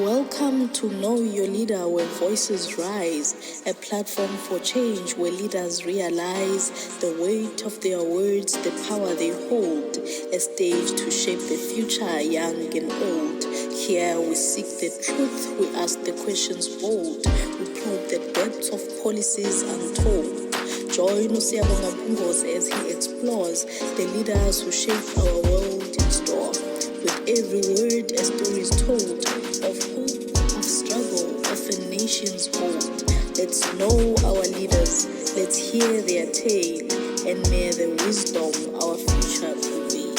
Welcome to Know Your Leader, where voices rise, a platform for change where leaders realize the weight of their words, the power they hold, a stage to shape the future, young and old. Here we seek the truth, we ask the questions bold, we probe the depths of policies untold. Join Usiyabonga Mpungose as he explores the leaders who shape our world in store. With every word, a story is told of hope, of struggle, of a nation's hold. Let's know our leaders, let's hear their tale, and may the wisdom our future prevail.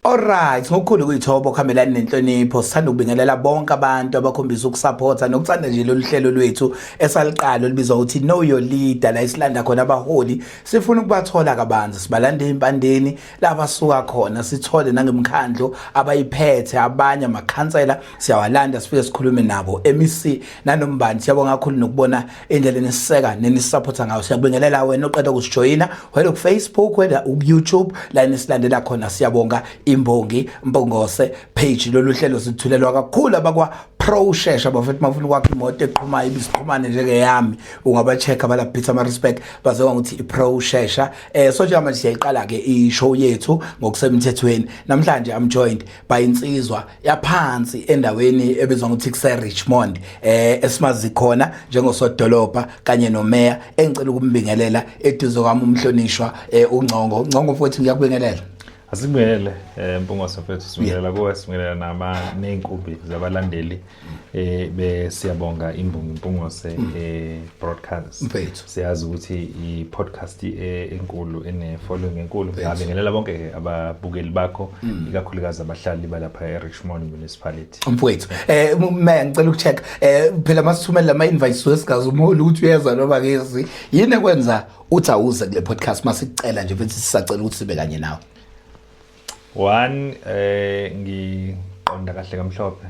Alright, ngokukhulu kuyithobo khambelani nenhlonipho sithanda ukubingelela bonke abantu abakhombisa ukusupporta nokuthanda nje lolu hlelo lwethu esaliqala olibizwa ukuthi Know Your Leader la isilanda khona abaholi sifuna ukubathola kabanzi sibalande impandeni laba suka khona sithole nangemkhandlo abayiphethe abanye amakhansela siyawalanda sifike sikhulume nabo MEC nanombani siyabonga kakhulu nokubona indlela nesiseka nenisupporta ngayo siyabingelela wena oqeda ukusijoyina wena ku Facebook wena ku YouTube la nisilandela khona siyabonga Imbongi Mpungose page lolu hlelo sithulelwa kakhulu abakwa Pro Shesha bafethu mafuna kwakhe imoto eqhumayo ibisiqhumane njenge yami ungaba check abala Peter ma respect bazoba ukuthi iPro Shesha so njengoba siyayiqala ke ishow yethu ngokusemthethweni namhlanje I'm joined by insizwa yaphansi endaweni ebizwa ukuthi kuse Richmond esimazi khona njengosodolopha kanye nomeya engicela ukumbingelela eduze kwami umhlonishwa uNgcongo futhi ngiyakubingelela. Asikubingelele Mpungose mfethu sibingelela kuwe sibingelela nama nenkubi zabalandeli besiyabonga Imbongi Mpungose broadcast mfethu siyazi ukuthi I podcast enkulu ene following enkulu ngabingelela bonke ababukeli bakho ikakhulukazi abahlali balapha eRichmond municipality mfethu man ngicela ukucheck phela masithumela ama invites wesigazi umholi ukuthi uyeza noma kezi yini kwenza uthi awuze kule podcast masicela nje mfethu sisacela ukuthi sibe kanye nawe. One ngiqonda kahle kamhlophe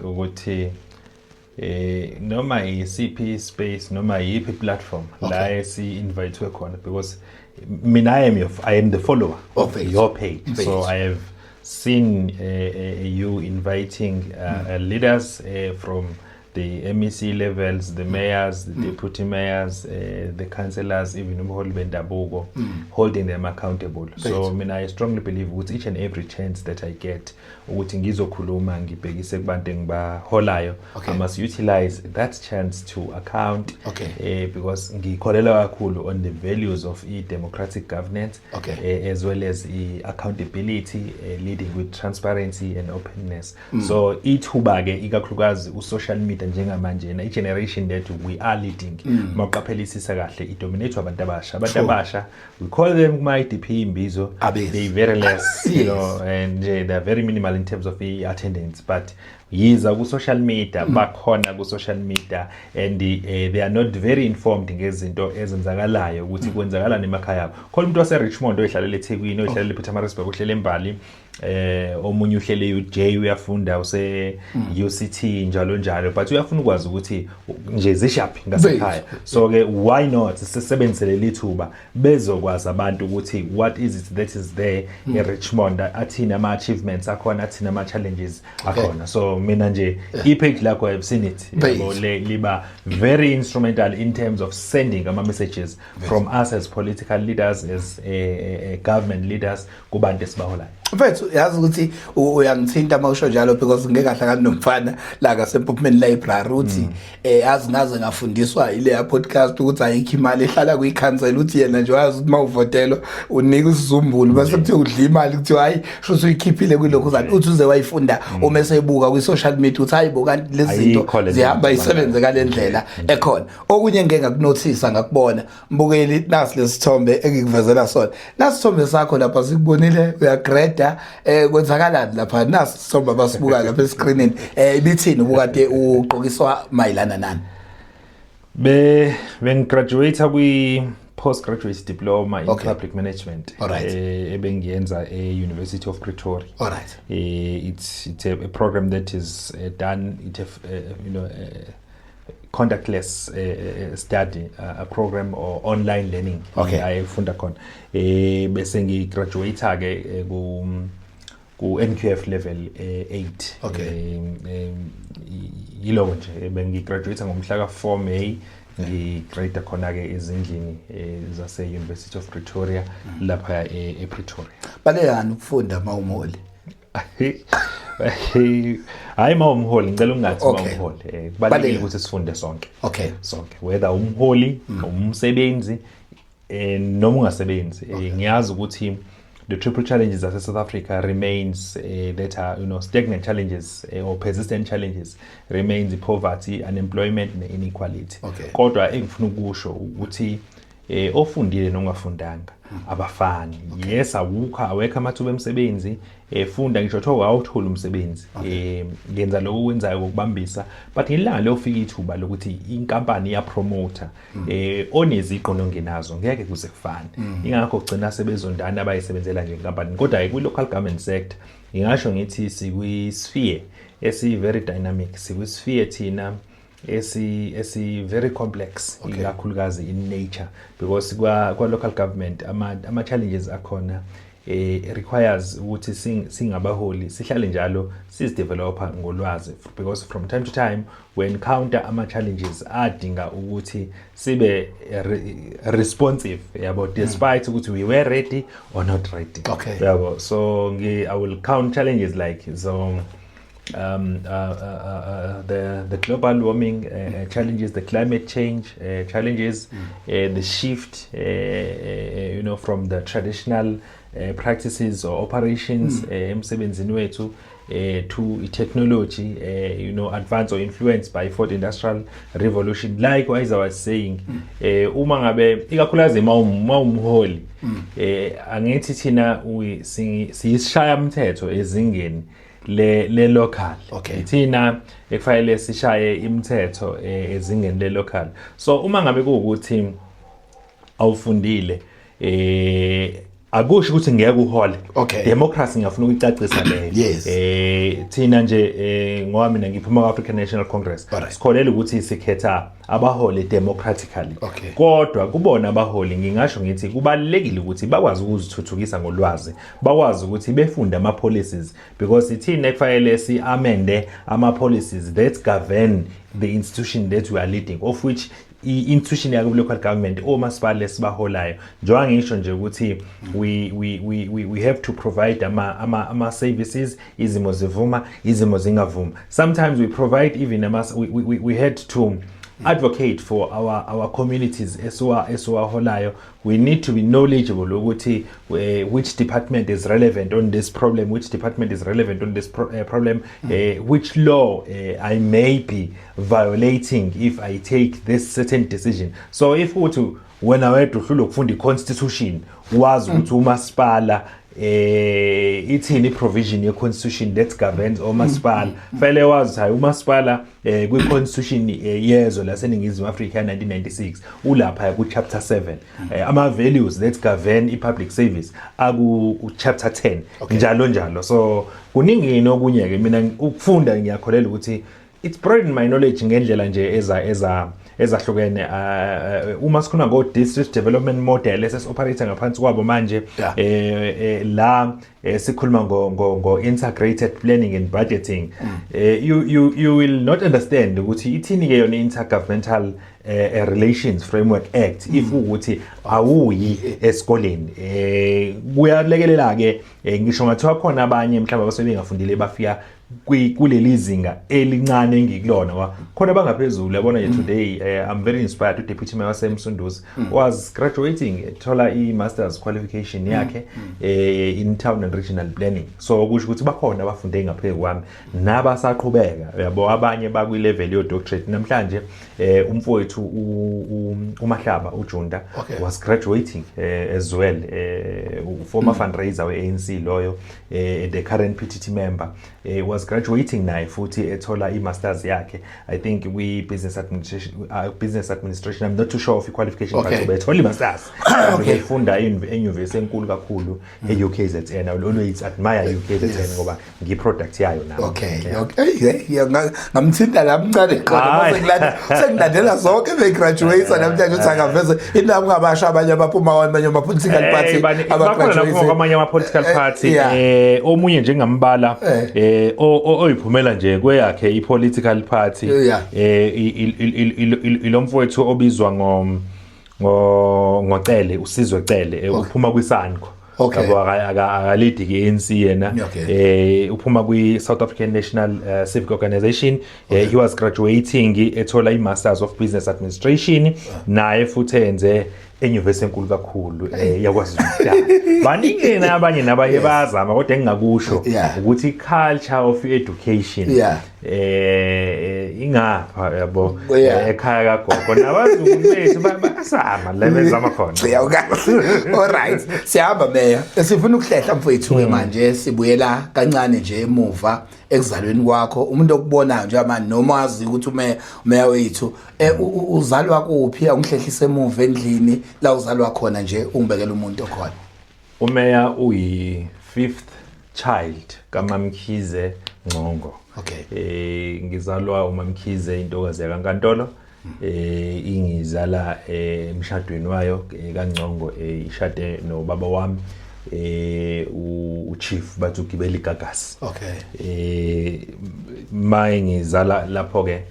ukuthi noma iCP space noma yipi platform la esi invite khona because I am the follower of your page so I have seen you inviting leaders from the MEC levels, the mayors, the deputy mayors, the councillors, even umholi bendabuko, holding them accountable. So I strongly believe with each and every chance that I get, ukuthi ngizokhuluma ngibhekise kubantu engibaholayo, I must utilize that chance to account because ngikholela kakhulu on the values of democratic governance as well as accountability leading with transparency and openness. So ithuba ke ikakhulukazi social media njengamanje na generation that we are leading maqaphelisisa kahle idominate abantu abasha we call them kuma IDP imbizo they very less you know and they are very minimal in terms of attendance but yiza ku social media bakhona ku social media and they are not very informed ngezinto ezenzakalayo ukuthi kwenzakala nemakhaya abo khona umuntu wase Richmond oyihlalela eThekwini oyihlalela ePeter Maritzburg ohlele eMbali omunye uhlele uJ uyafunda use UCT njalo but uyafuna ukwazi ukuthi nje zishaphi ngasekhaya so ke why not sisebenzele lithuba bezokwazi abantu ukuthi what is it that is there in Richmond athina ama achievements akhona athina ama challenges akhona so mina nje page lakho I've seen it liba very instrumental in terms of sending ama messages from us as political leaders as government leaders kubantu esibaholayo mfethu yazi ukuthi uyangithinta mawusho njalo because ngeke ahlakani nomfana la ngaseMpuphumeni Library uthi yazi ngaze ngafundiswa ile podcast ukuthi ayikho imali ehlala kuyikhansela uthi yena nje wazi ukuthi mawuvotelwa unika isizumbulu bese kuthi udla imali kuthi hayi sho uyikhiphile kulokho zathi uthi uze wayifunda uma esebuka ku social media uthi hayibo kanti lezi zinto zihamba isebenze kalendlela ekhona okunye ngeke ngakunothisa ngakubona mbukeli nasi lesithombe engikuvezela sona nasithombe sakho lapha sikubonile uyagrade kwenzakalani lapha nasi somba basibuka lapha escreenini ibithini ubukade uqokiswa mayilana nani bengigraduate kwi postgraduate diploma in public management ebengiyenza University of Pretoria. It's a program that is done contactless study a program or online learning ayifunda khona bese ngigraduate ke ku NQF level 8. Okay. Yilo nje bengigraduate ngomhla ka 4 May ngigrade khona ke ezindlini zase University of Pretoria lapha ePretoria. Balekani ukufunda mawumholi? Hayi mawumholi ngicela ungathi mawumholi kubalekile ukuthi sifunde sonke. Okay. Sonke whether umholi umsebenzi noma ungasebenzi ngiyazi ukuthi the triple challenges that South Africa remains that are stagnant challenges or persistent challenges remains poverty, unemployment and inequality. Okay. Kodwa engifuna ukusho ukuthi ofundile nongafundanga abafani. Yes awekho amathuba emsebenzi funda ngisho thoka awuthola umsebenzi ngenza lokho wenzayo ukubambisa but ngelanga lofika ithuba lokuthi inkampani ya promoter oneziqo nongenazo ngeke kuze kufane ingakho kugcina sebezondana abayisebenzela nje inkampani kodwa kwi local government sector ngingasho ngithi sikwi sphere very dynamic sikwi sphere thina esi very complex ikakhulukazi in nature because kwa local government ama challenges akhona requires ukuthi singabaholi sihlale njalo sizidevelopa ngolwazi because from time to time we encounter ama challenges adinga ukuthi sibe responsive yabo despite ukuthi we were ready or not ready. Okay. Yabo so I will count challenges like the global warming challenges, the climate change challenges, the shift from the traditional practices or operations emsebenzini wethu to technology advance or influenced by fourth industrial revolution. Likewise I was saying uma ngabe ikakhulukazi mawumholi angithi thina siyishaya umthetho ezingeni le local. Okay. Thina ekufanele sishaye imithetho ezingeni le local. So uma ngabe kuukuthi awufundile akusho ukuthi ngeke uhole. Okay. Democracy ngiyafuna ukuyicacisa leyo. Yes. Thina nje ngoba mina ngiphuma ku African National Congress sikholela ukuthi sikhetha abaholi democratically. Okay. Kodwa kubona abaholi ngingasho ngithi kubalekile ukuthi bakwazi ukuzithuthukisa ngolwazi bakwazi ukuthi befunde ama policies because thina ekufanele siamende ama policies that govern the institution that we are leading of which institution yakho local government omasipala esibaholayo njengoba ngisho nje ukuthi we have to provide ama services izimo zivuma izimo zingavuma. Sometimes we provide even we had to advocate for our communities eswaholayo. We need to be knowledgeable ukuthi which department is relevant on this problem, which department is relevant on this problem, which law I may be violating if I take this certain decision. So if uthi when awethu uhlula ukufunda iconstitution wazi ukuthi umasipala ithini provision ye constitution that governs umasipala fanele wazi hayi umasipala kwi constitution yezwe laseNingizimu Afrika 1996 ulapha ku chapter 7 ama values that govern I public service aku chapter 10 njalo so kuningi nokunye ke mina ukufunda ngiyakholela ukuthi it's broaden my knowledge ngendlela nje ezahlukene uma sikhuluma ngo district development model esoperator ngaphansi kwabo manje la sikhuluma ngo integrated planning and budgeting you will not understand ukuthi ithini ke yona intergovernmental relations framework act if ukuthi awuyi esikoleni kuyalekelela ke ngisho ngathiwa khona abanye mhlawumbe abasebengafundile bafika kuleli zinga elincane engikulona khona bangaphezulu yabona nje today I'm very inspired to deputy mayor waseMsunduzi was graduating thola masters qualification yakhe in town and regional planning so kusho ukuthi bakhona abafunde ngaphezulu kwami nabasaqhubeka yabo abanye bakwi level yo doctorate namhlanje umfowethu uMahlaba uJunda was graduating as well former fundraiser we ANC loyo the current PTT member was was graduating naye futhi ethola i-masters yakhe I think we-business administration I'm not too sure of i-qualification but ethola i-masters efunda enyuvesi enkulu kakhulu e-UKZN I will always admire UKZN ngoba ngiyi-product yayo nayo ngamthinta la mncane qala sengilandela zonke begraduates namhlanje uthi angaveze indaba ngabasha abanye abaphuma abanye ama-political party abagraduate kwamanye ama-political party omunye njengambala oyiphumela nje kweyakhe i-political party ilomfowethu obizwa ngoCele uSizwe Cele uphuma kwiSANCO yabo akalidi ke-ANC yena uphuma kwi-South African National Civic Organization he was graduating ethola i-Masters of Business Administration naye futhi enze enyuvesi enkulu kakhulu yakwazi baningi abanye nabaye bazama kodwa engingakusho ukuthi culture of education ingapha yabo ekhaya kagogo nabazukulu bethu basama la bezama khona alright siyahamba meya sifuna ukuhlehla mfowethu ke manje sibuyela kancane nje emuva ekuzalweni kwakho umuntu okubonayo nje manje noma wazi ukuthi umeya wethu uzalwa kuphi angihlehlise emuva endlini la uzalwa khona nje ungibekela umuntu okhona umeya uyi-5th child kaMamkhize Ngcongo ngizalwa uMamkhize intokazi yaNkantolo ingizala emshadweni wayo kaNgcongo ishade nobaba wami uChief Bathugibeli Gagasi maye ngizala lapho ke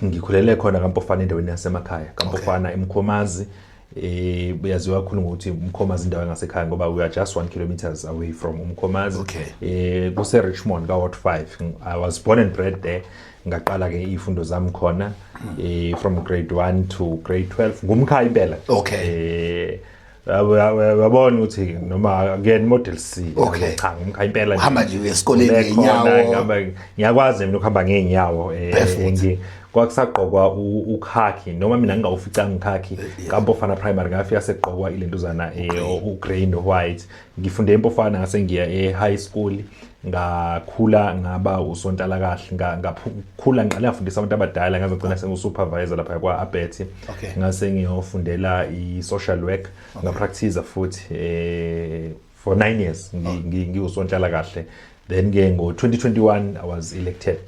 ngikhulele khona kaMpofana endaweni yasemakhaya kaMpofana eMkhomazi uyaziwa kakhulu ngokuthi uMkhomazi indawo engasekhaya ngoba we are just 1 kilometers away from uMkhomazi kuse Richmond ka Ward 5 I was born and bred there ngaqala ke izifundo zami khona from grade 1 to grade 12 ngumkhaya impela yabona ukuthi noma again model C cha ngumkhaya impela hamba nje esikoleni ngenyawo ngiyakwazi mina ukuhamba ngenyawo kwakusaqokwa ukhakhi noma mina ngingawuficanga ukhakhi kaMpofana primary ngafika seqokwa ilentuzana ugrey no white ngifunde eMpofana ngase ngiya high school ngakhula ngaba usontala kahle ngakhula ngiqala ngafundisa abantu abadala ngazogcina sengusupervisor lapha kwa Abethi ngase ngiyofundela i-social work ngapractice futhi for 9 years ngiusontala kahle then ngo 2021 I was elected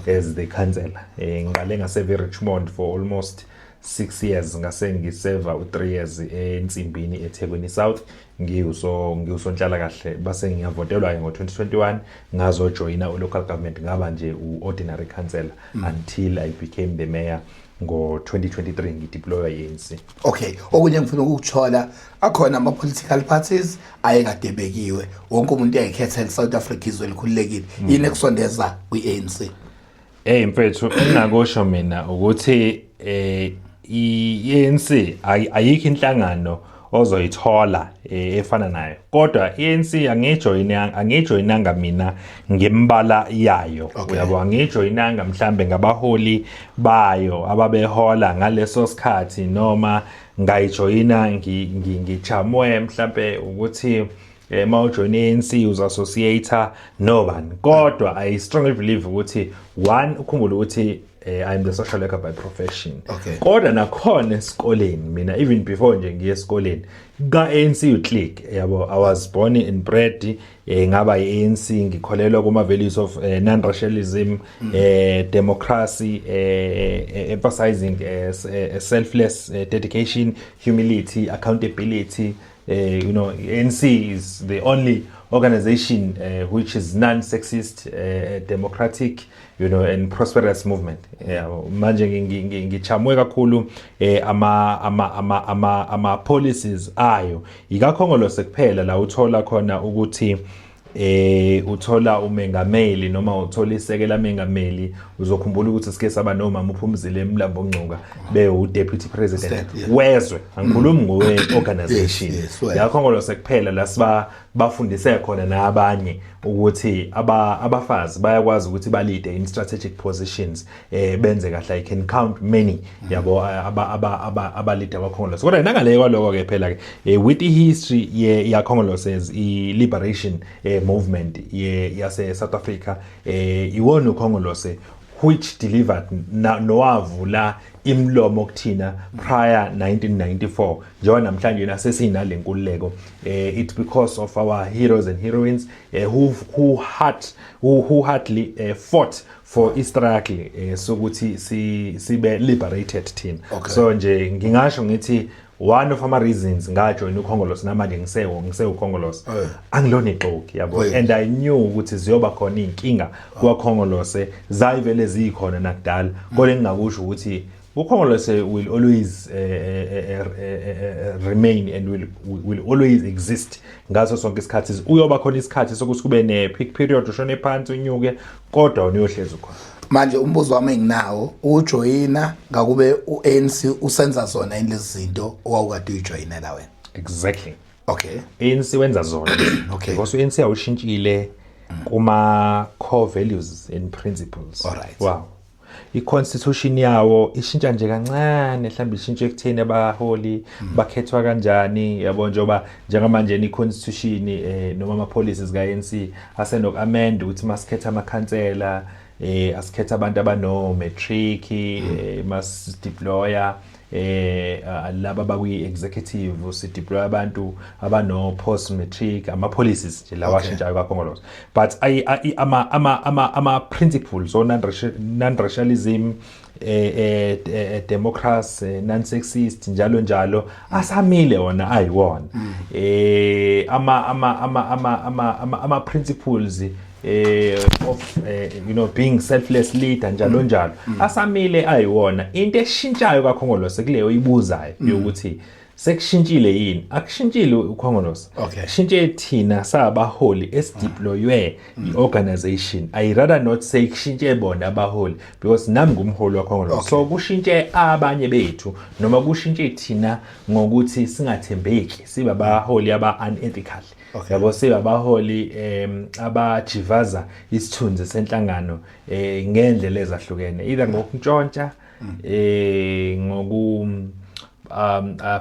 as the councillor ngiqale ngase Richmond for almost 6 years ngase ngiserve 3 years eNtsimbini eThekwini South ngiusonhlala kahle base ngiyavotelwa ngo 2021 ngazo joina local government ngaba nje ordinary councillor until I became the mayor ngo 2023 ngideploywa ANC okunye ngifuna ukuthola akhona ama political parties ayengadebekiwe wonke umuntu uyayikhetha eSouth Africa izwe likhululekile yini ekusondeza kwi-ANC mfethu engakusho mina ukuthi i-ANC ayikho inhlangano ozoyithola efana nayo kodwa i-ANC angijoyinanga mina ngembala yayo uyabo angijoyinanga mhlambe ngabaholi bayo ababehola ngaleso sikhathi noma ngayijoyina ngichamwe mhlambe ukuthi mawujoyina i-ANC uzassociator nobani kodwa I strongly believe ukuthi one ukhumbula ukuthi I'm the social worker by profession kodwa nakhona esikoleni mina even before nje ngiye esikoleni ka-ANC uClick yabo I was born and bred ngaba i-ANC ngikholelwa kuma values of non-racialism democracy emphasizing selfless dedication humility accountability ANC is the only organization which is non-sexist democratic and prosperous movement manje ngichamwe kakhulu ama policies ayo ikakhongolo sekuphela la uthola khona ukuthi uthola umengameli noma uthola isekela mengameli uzokhumbula ukuthi sike saba noma uPhumzile eMlambo Ngcuka deputy president wezwe angikhulumi ngowe organization yakhongolo sekuphela la siba bafundise khona nabanye ukuthi abafazi bayakwazi ukuthi balide in strategic positions benze kahle. I can count many yabo abalide abakhongolose. Kodwa nangale kwaloko ke phela ke with the history ya Khongoloses I liberation movement yase South Africa iwona ukhongolose which delivered nowavula imlomo kuthina prior 1994 njengoba namhlanje nasesinale nkululeko. It's because of our heroes and heroines who hardly fought for istruggle sokuthi sibe liberated thina. So nje ngingasho ngithi one of our reasons ngajoin ukhongolose namanje ngise ukhongolose angilona ixoki yabo and I knew ukuthi ziyoba khona inkinga kwakhongolose zayivele zikhona nakudala kodwa engingakusho ukuthi ukhongolose will always remain and will always exist ngaso sonke isikhathi. Uyoba khona isikhathi sokuthi kube ne peak period ushone phansi unyuke kodwa uyohlezi khona. Manje umbuzo wami nginawo ujoyina ngakube uANC usenza zona indlezi zinto owawukade ujoyinela wena. Exactly. Okay. ANC wenza zona. Okay. Because uANC awushintshile kuma core values and principles. Alright. Wow. I-constitution yawo ishintsha nje kancane mhlawumbe ishintshe ekutheni abaholi bakhethwa kanjani yabo njengamanje i-constitution noma ama-policies ka-ANC asenok amend ukuthi masikhetha amakhansela asikhetha abantu abano matric mas deployer laba bakwi executive usideploy abantu abano post matric ama policies nje lawa ashintshayo kakhongolose. But ama principles on non-racialism democracy non-sexist njalo asamile wona ayiwona ama principles of being selfless leader njalo asamile ayiwona. Into eshintshayo kakhongolose kuleyo ibuzayo yokuthi sekushintshile yini akushintshile ukhongolose shintshe thina sabaholi esideploywe iorganization. I rather not say kushintshe bona abaholi because nami ngumholi wakhongolose. So kushintshe abanye bethu noma kushintshe thina ngokuthi singathembeki sibe abaholi aba unethical yabo sibe abaholi abajivaza isithunzi senhlangano ngendlela ezahlukene either ngokuntshontsha ngoku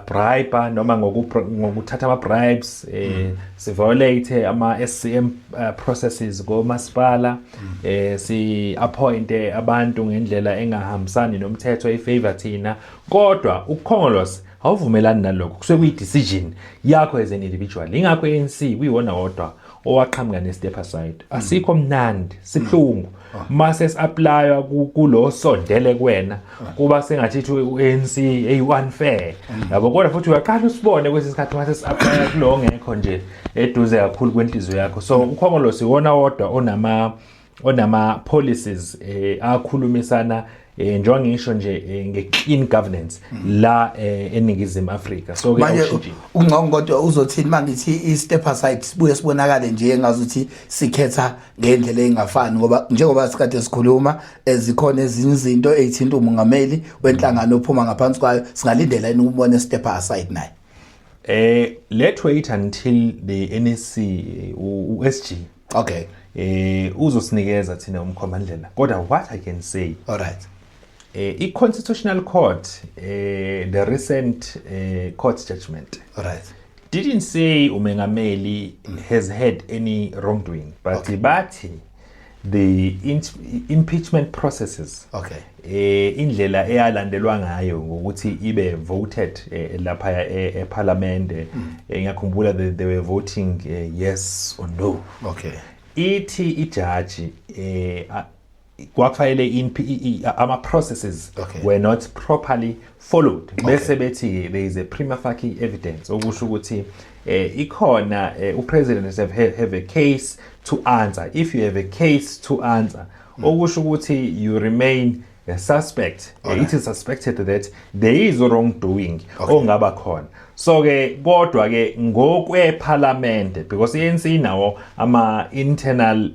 bribe noma ngokuthatha ama bribes violate ama SCM processes go masipala si appoint abantu ngendlela engahambisani nomthetho efavor thina. Kodwa ukhongolose awuvumelani nalokho kusuke kuyi decision yakho as an individual. Ingakho ANC kuyiwona wodwa owaqhamuka ne step aside. Asikho mnandi sibhlungu mase si-apply kulo sondele kuwena kuba sengathi uANC unfair yabo. Kodwa futhi uyaqala usibone kwesisikhathi mase si-apply kulo ngekho nje eduze kakhulu kwenhliziyo yakho. So ukhongolose wona wodwa onama policies akhulumisana njengoba ngisho nje nge-clean governance la eNingizimu Afrika. So manje ungqongodwa uzothini mangithi i-step aside sibuye sibonakale nje engazuthi sikhetha ngendlela engafani ngoba njengoba sikade sikhuluma ezikhona ezinye izinto ezithinta umongameli wenhlangano ophuma ngaphansi kwayo singalindela yini ukubona i-step aside naye. Let's wait until the NEC uSG uzosinikeza thina umkhomandlela. Kodwa what I can say, alright, i-Constitutional Court the recent court judgment didn't say umengameli has had any wrongdoing, but bathi the impeachment processes indlela eyalandelwa ngayo ngokuthi ibe voted lapha eParliament ngiyakhumbula they were voting yes or no. Ithi ijaji kwakufanele ama processes were not properly followed. Bese bethi there is a prima facie evidence okusho ukuthi ikhona upresident have a case to answer. If you have a case to answer okusho ukuthi you remain a suspect, it is suspected that there is wrongdoing ongaba khona. So ke kodwa ke ngokwe parliament because ANC nawo ama internal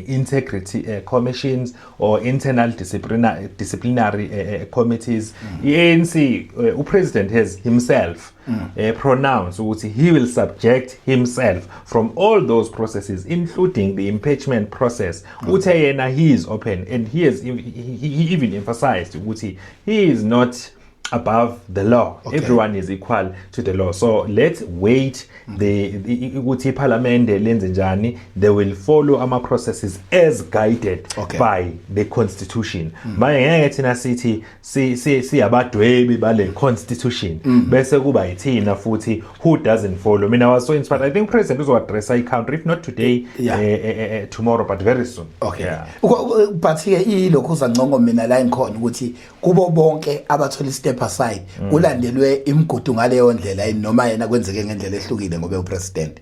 integrity commissions or internal disciplinary committees. ANC president has himself pronounced ukuthi he will subject himself from all those processes including the impeachment process. Uthe yena he is open and he even emphasized ukuthi he is not above the law. Everyone is equal to the law. So let's wait ukuthi parliament lenze njani. They will follow ama processes as guided by the constitution. Manje ngeke thina sithi si abadwebi bale constitution bese kuba yithina futhi who doesn't follow. Mina was so inspired. I think president uzo address I country if not today tomorrow but very soon. But here ilokho uzancongo mina la ngikhona ukuthi kubo bonke abathola step aside ulandelwe imigudu ngale yondlela noma yena kwenzeke ngendlela ehlukile ngoba upresident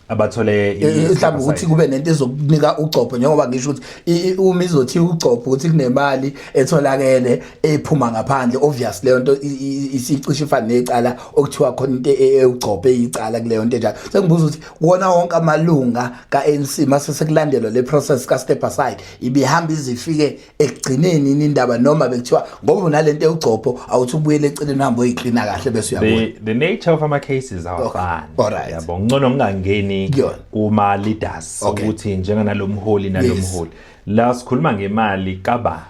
abathole mhlawumbe ukuthi kube nento ezokunika ucopho njengoba ngisho ukuthi uma izothi ucopho ukuthi kunemali etholakele ephuma ngaphandle obviously leyo nto isicishe ifana necala okuthiwa khona into eucopho eyicala kuleyo nto njalo sengibuza ukuthi wona wonke amalunga kaNC mase sekulandelwa le process ka step aside ibihamba izifike ekugcineni indaba noma bekuthiwa ngoba unalento eucopho awuthi ubuyele eceleni uhambe oyiklina kahle bese uyabona the nature of our cases are fine yabo ngcono ngangeni kuma leaders ukuthi njenganalomholi nalomholi la sikhuluma ngemali kaba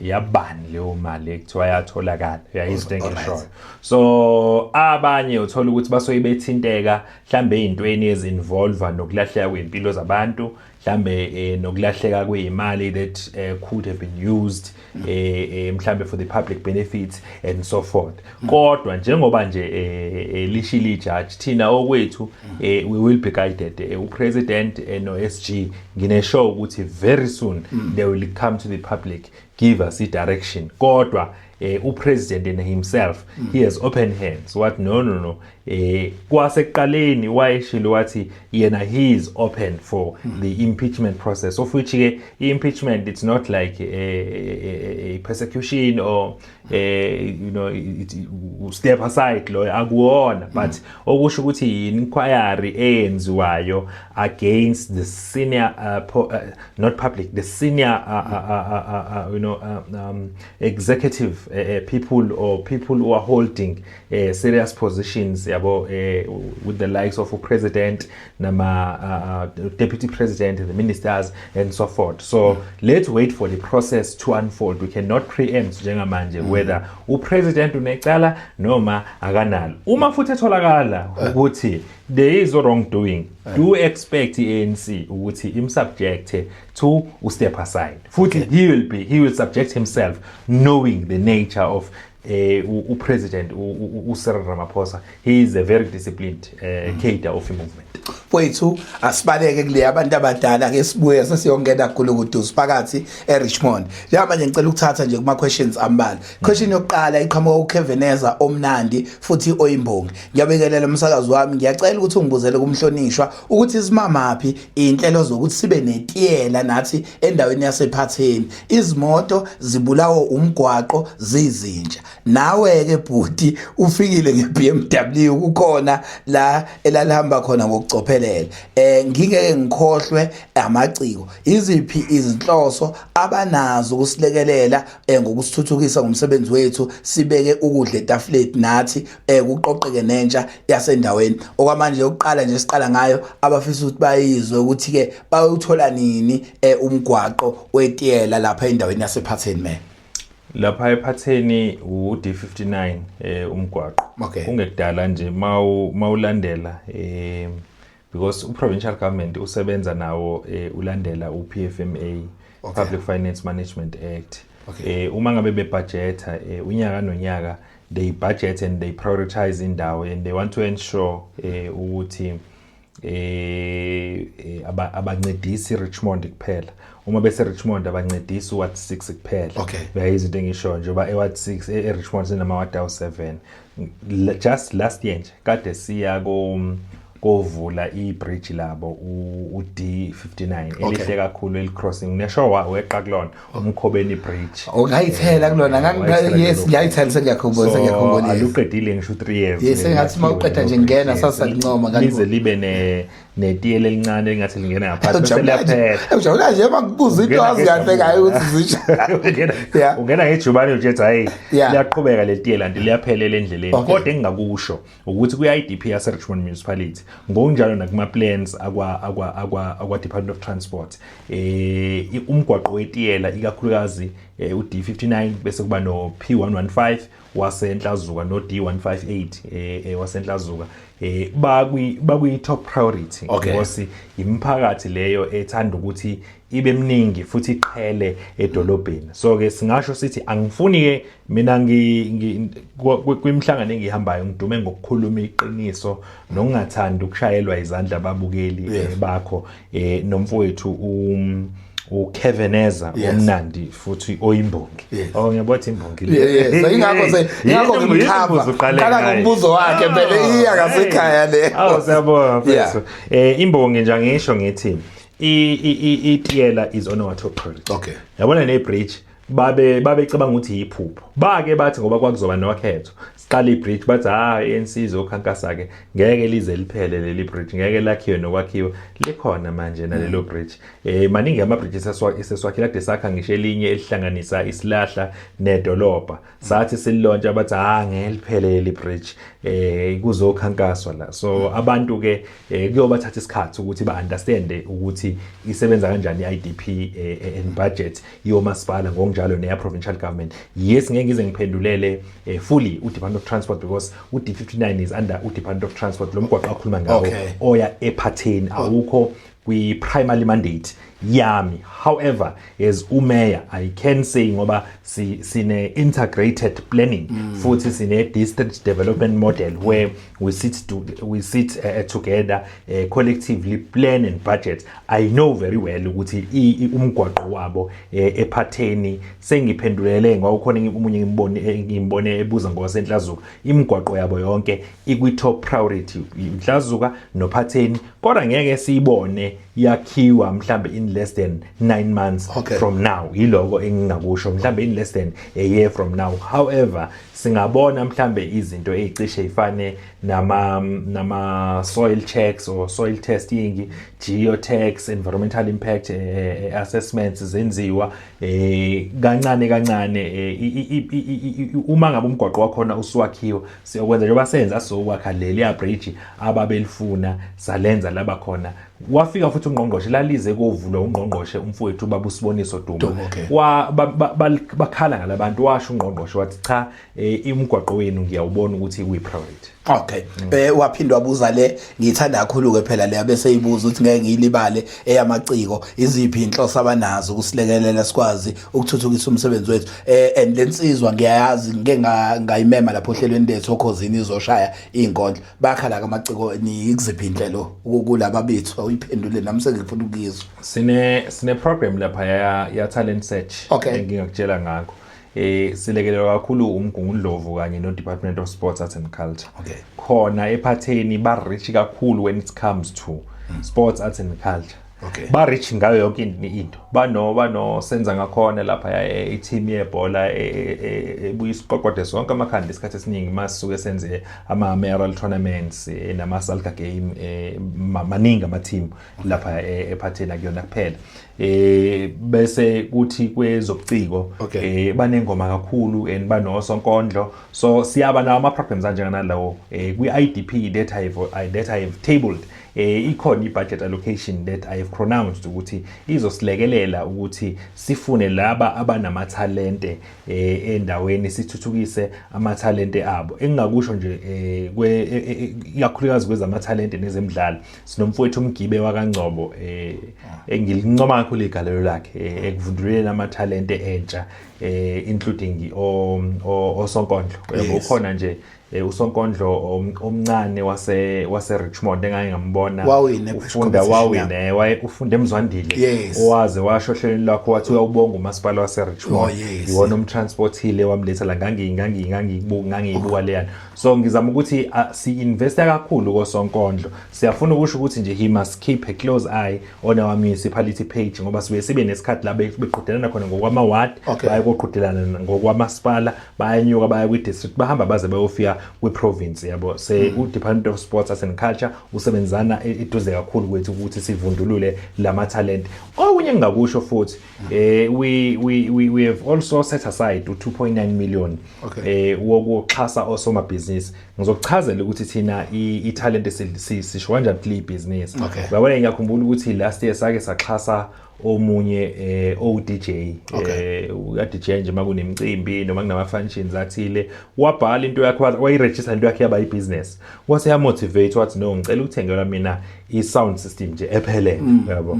yabani leyo mali ekuthiwa yatholakala yayizidengeshona so abanye uthola ukuthi basoyibethinteka mhlambe ezintweni ezinvolve nokulahleka kwempilo zabantu mhlambe nokulahleka kwezimali that could have been used mhlambe for the public benefits and so forth. Kodwa njengoba nje lishili judge thina okwethu we will be guided upresident no SG ngine show ukuthi very soon they will come to the public give us the direction. Kodwa upresident in himself he has open hands what no kwasekuqaleni wayeshilo wathi yena he is open for the impeachment process of which impeachment it's not like a persecution or step aside lo akuwona but okusho ukuthi inquiry eyenziwayo against the senior not public the senior executive people or people who are holding serious positions with the likes of a president nama deputy president the ministers and so forth. So let's wait for the process to unfold. We cannot preempt njengamanje whether upresident unecala noma akanalo. Uma futhi etholakala ukuthi there is wrongdoing, do expect ANC ukuthi imsubject to step aside. Futhi he will subject himself knowing the nature of president Cyril Ramaphosa. He is a very disciplined cadre of the movement. Wethu asibaleke kule abantu abadala ke sibuye sesiyongena kulo kuduze phakathi eRichmond. Njengoba nje ngicela ukuthatha nje kuma questions ambalwa. Question yokuqala iqhamuka uKeveneza omnandi futhi oyimbongi. Ngiyabekelela umsakazo wami ngiyacela ukuthi ungibuzele kumhlonishwa ukuthi simamaphi inhlelo zokuthi sibe netiyela nathi endaweni yasephatheni. Izimoto zibulawo umgwaqo zizinja. Nawe ke bhuti ufikile ngeBMW kukhona la elalihamba khona ngokucophelela ngingeke ngikhohlwe amaciko iziphi izinhloso abanazo ukusilekelela ngokusithuthukisa ngomsebenzi wethu sibeke ukudla etafuleni nathi kuqoqeke nentsha yasendaweni okwamanje yokuqala nje siqala ngayo abafisa ukuthi bayizwe ukuthi ke bayuthola nini umgwaqo wetiyela lapha endaweni yasephatheni me lapha ephatheni uD59 umgwaqo kungekudala nje mawulandela because provincial government usebenza nawo ulandela uPFMA Public Finance Management Act uma ngabe bebudgeta unyaka nonyaka they budget and they prioritize indawo and they want to ensure ukuthi abancedisi Richmond kuphela uma bese Richmond abancedisi what 6 kuphela bayizinto engisho nje ba what 6 eRichmond sinama 7 just last year nje kade siya kovula ibridge labo uD59 elihle kakhulu elicrossing nesho weqa kulona umkhobeni bridge ungayithela kulona yes ngiyayithela sengiyakhumbula aluqedile ngisho 3 years yes engathi mawuqeda nje ngena sasa lincoma kanti lize libe netiyele elincane engathi lingena ngaphansi seliyaphela ujabula nje makubuza into aziyahle ngayo ukuthi zisho ungena ngejubane ujethi hayi liyaqhubeka letiyela nti liyaphelela endleleni kodwa engingakusho ukuthi ku-IDP yase Richmond Municipality ngokunjalo nakuma plans akwa Department of Transport umgwaqo wetiyela ikakhulukazi uD59 bese kuba no P115 waseNhlazuka no D158 waseNhlazuka bakuyi top priority because imphakathi leyo ethanda ukuthi ibe mningi futhi iqhele edolobheni so ke singasho sithi angifuni ke mina kwimhlangano engihambayo ngidume ngokukhuluma iqiniso nokungathanda ukushayelwa izandla ababukeli bakho nomfowethu uKeveneza omnandi futhi oyimbongi ngiyabona imbongi so ingakho ngimkhava qala ngombuzo wakhe phela iyakasekhaya le siyabona mfethu imbongi nje ngisho ngithi itiyela is on our top priority yabona ne bridge babecabanga ukuthi yiphupho bake bathi ngoba kwakuzoba nowakhetho siqala ibridge bathi ANC izokhankasa ke ngeke lize liphele leli bridge ngeke lakhiwe nokwakhiwa likhona manje nalelo bridge maningi ama bridges eseswakhile kade sakha ngisho elinye elihlanganisa isilahla nedolobha sathi silontsha bathi ngeke liphele leli bridge kuzokhankaswa la so abantu ke kuyobathatha isikhathi ukuthi ba-understand ukuthi isebenza kanjani i-IDP and budget yomasipala ngokunjalo neya provincial government yes ngeke ngize ngiphendulele fully uDepartment of Transport because uD59 is under uDepartment of Transport lo mgwaqo akhuluma ngawo oya ePhatheni awukho kwi-primary mandate yami however as umayor I can say ngoba sine integrated planning futhi sine district development model where we sit together collectively plan and budget I know very well ukuthi umgwaqo wabo ePhatheni sengiphendulele ngokukhona umunye ngimbone ebuza ngowaseNhlazuka imigwaqo yabo yonke ikwi top priority iNhlazuka noPhatheni kodwa ngeke siyibone yakhiwa mhlambe in less than 9 months from now yiloko engingakusho mhlambe in less than a year from now however singabona mhlambe izinto ezicishe ifane nama soil checks or soil testing geotags environmental impact assessments zenziwa kancane uma ngabe umgwaqo wakhona usuwakhiwa siyokwenza njengoba senza sokwakha leli bridge ababelifuna salenza laba khona wafika futhi ungqongqoshe lalize kovulwa ungqongqoshe umfowethu baba usiboniso Duma bakhala ngalabantu washo ungqongqoshe wathi cha imigwaqo wenu ngiyawubona ukuthi kuyi priority waphindwa wabuza le ngithanda kakhulu ke phela le bese ibuza ukuthi ngeke ngiyilibale eyamaciko iziphi inhloso abanazo ukusilekelela sikwazi ukuthuthukisa umsebenzi wethu and lensizwa ngiyayazi ngeke ngayimema lapho ohlelweni lethu okhosini izoshaya inkondlo bakhala kamaciko ni ikuziphi inhlelo kulaba bethu awuyiphendule nami sengifuna ukuyizwa sine program lapha ya talent search engingakutshela ngakho silekelelwa kakhulu umgungundlovu kanye no Department of Sports Arts and Culture khona ePhatheni ba rich kakhulu when it comes to sports arts and culture ba rich ngayo yonke into bano senza ngakhona lapha i-team yebhola ebuyisiqoqode sonke amakhanda isikhathi esiningi masisuke senze ama-mayoral tournaments nama-salka game maningi ama-team lapha ePhatheni akuyona kuphela bese kuthi kwezobuciko banengoma kakhulu and banosonkondlo so siyaba nawo ama-programs anjengana lawo kwi-IDP that I have tabled ikhona i-budget allocation that I have pronounced ukuthi izosilekelela ukuthi sifune laba abanamathalente endaweni sithuthukise amathalente abo engingakusho nje ikakhulukazi kwezamathalente nezemidlalo sinomfowethu umgibe waKaNgcobo engilincoma kakhulu igalelo lakhe ekuvunduleni amathalente entsha including osonkondlo ukhona nje usonkondlo omncane wase Richmond engake ngambona ufunda eMzwandile owaze washo ohlelweni lakho wathi uyawubonga umasipala wase Richmond iwona umtransportile wamletha la ngangiyibuka leyana. So ngizama ukuthi si-investa kakhulu kosonkondlo. Siyafuna ukusho ukuthi nje he must keep a close eye on our municipality page ngoba sibe nesikhathi la beqhudelana khona ngokwama-ward, bayakoqhudelana ngokwamasipala, bayanyuka baya kwi-district, bahamba baze bayofika kwi-province yabo. U-Department of Sports and Culture usebenzana eduze kakhulu kwethu ukuthi sivundulule lama-talent. Okunye engingakusho futhi we have also set aside u-2.9 million wokuxhasa osomabhizinisi. Ngizokuchazela ukuthi thina i-talent sisho kanjani kule business. Ngiyabona ngiyakhumbula ukuthi last year sake saxhasa omunye o-DJ uya-DJ nje makunemicimbi noma kunama-functions athile, wabhala into yakhe wayiregister into yakhe yaba i-business, wase yamotivate wathi no ngicela ukuthengela mina i-sound system nje ephelele yabo.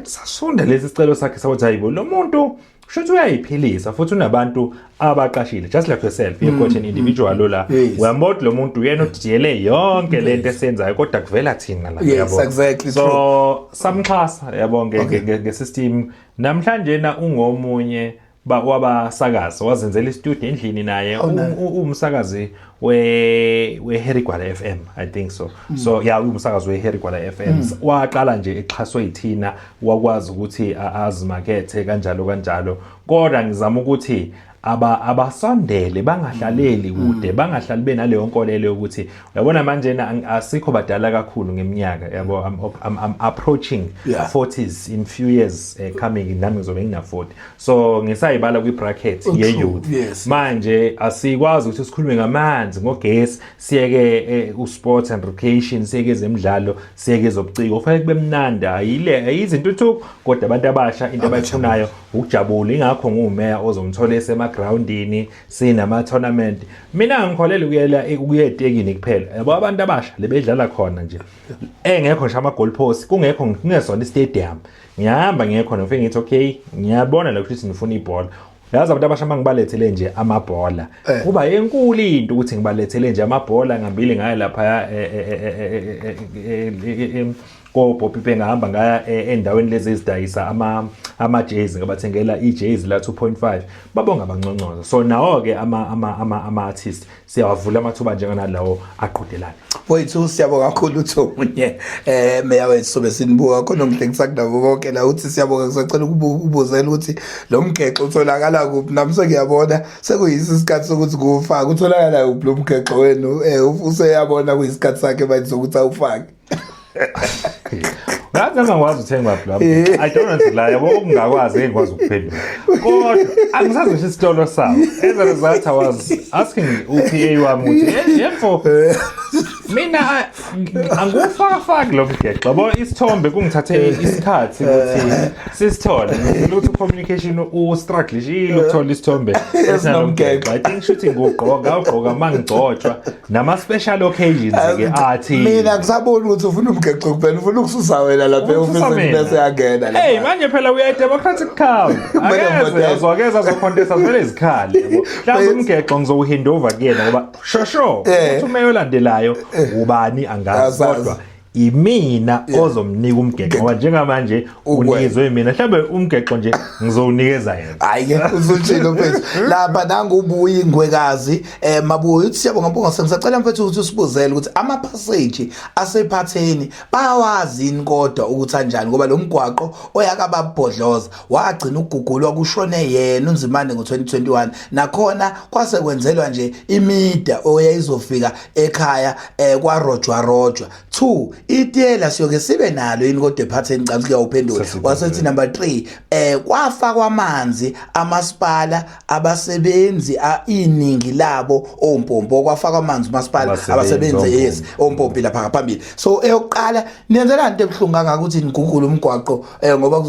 Sasonda lesi sicelo sakhe sathi hayibo lo muntu shothi uyayiphilisa futhi unabantu abaqashile just like yourself, you've got an individual la uyamot lo muntu uyena odijele yonke lento esenzayo kodwa kuvela thina la yabo. So samxhasa yabo nge-system. Namhlanje na ungomunye wabasakazi wazenzela istudio endlini naye umsakazi we Herigwala FM, I think so. So umsakazi we Herigwala FM waqala nje exhaswe yithina, wakwazi ukuthi azimakethe kanjalo kodwa ngizama ukuthi abasondele bangahlaleli kude, bangahlali benaleyo nkolelo ukuthi uyabona manje asikho badala kakhulu ngeminyaka yabo. I'm approaching 40s in few years coming, nami ngizobe ngina 40. So ngisayibala kwi bracket ye youth manje asikwazi ukuthi sikhulume ngamanzi ngogesi, siyeke usports and recreation, siyeke ezemidlalo, siyeke ezobuciko. Kufanele kube mnanda ayizintuthu kodwa abantu abasha into abayifunayo ukujabula. Ingakho ngumeya ozomthola groundini sinama tournament. Mina ngikholela ukuya etekini kuphela yabo. Abantu abasha lebedlala khona nje engekho nje ama goalpost, kungesona istadium, ngiyahamba ngiyekhona ngifike ngithi okay ngiyabona la ukuthi ngifuna ibhola. Yazi abantu abasha mangibalethele nje amabhola kuba enkulu into ukuthi ngibalethele nje amabhola ngambili ngaya lapha ko Popipe ngahamba ngaya endaweni lezi ezidayisa ama jerseys, ngabathengela i-jerseys la 2.5 babonga abanconcoza. So nawo ke ama artists siyawavula amathuba njengana lawo aqhudelana. Wethu siyabonga kakhulu uThomunye meya wethu sobe sinibuka khona ngihlekisa kunabo bonke la uthi siyabonga. Ngisacela ukubuzela ukuthi lo mgexo utholakala kuphi. Nami sekuyabona sekuyisi isikhathi sokuthi kufaka utholakala kuphi lo mgexo wenu useyabona kuyisikhathi sakhe manje sokuthi awufake. Ngangakwazi uthenga lapha. I don't want to lie, yabo ungakwazi ngikwazi ukuphendula. Kodwa angisazi ngisho isitolo sawo. As a result I was asking uPA wami ukuthi yefo mina angufaka lo mgexo. Yabo isithombe kungithathe isikhathi ukuthi sisithole. Ukuthi communication struggle nje ukuthola isithombe esinalomgexo. I think shooting ngogqoka mangigcotshwa nama special occasions ke athi mina ngisabona ukuthi ufuna umgexo kuphela, ufuna ukususa wena lapha ofisini bese yangena la. Hey manje phela uya democratic cow. Akeza zocontesta vele izikhali yabo. Mhlawumbe umgexo ngizowuhand over kuyena ngoba shosho uthi umeyolandelayo ubani angazi kodwa imina ozomnika umgexo ngoba njengamanje unikezwe mina. Mhlawumbe umgexo nje ngizowunikeza yena. Hayi ke uzutshilo mfethu lapha nangu ubuye ingwekazi mabuye uthi siyabonga sengisacela mfethu ukuthi usibuzele ukuthi ama passage asephatheni bayawazi kodwa ukuthi kanjani ngoba lo mgwaqo oyakababhodloza wagcina ugugulwa kushone yena uNzimande ngo2021 nakhona kwase kwenzelwa nje imida oyayizofika ekhaya kwarojwa 2 itela siyoke sibe nalo yini kodwa ephatheni ngicela ukuyawuphendula. Wasethi number 3 kwafakwa amanzi amasipala abasebenzi iningi labo ompompo kwafakwa amanzi umasipala abasebenzi yes ompompi lapha phambili. So eyokuqala nenzela into ebhlungu kangaka ukuthi nigugule umgwaqo ngoba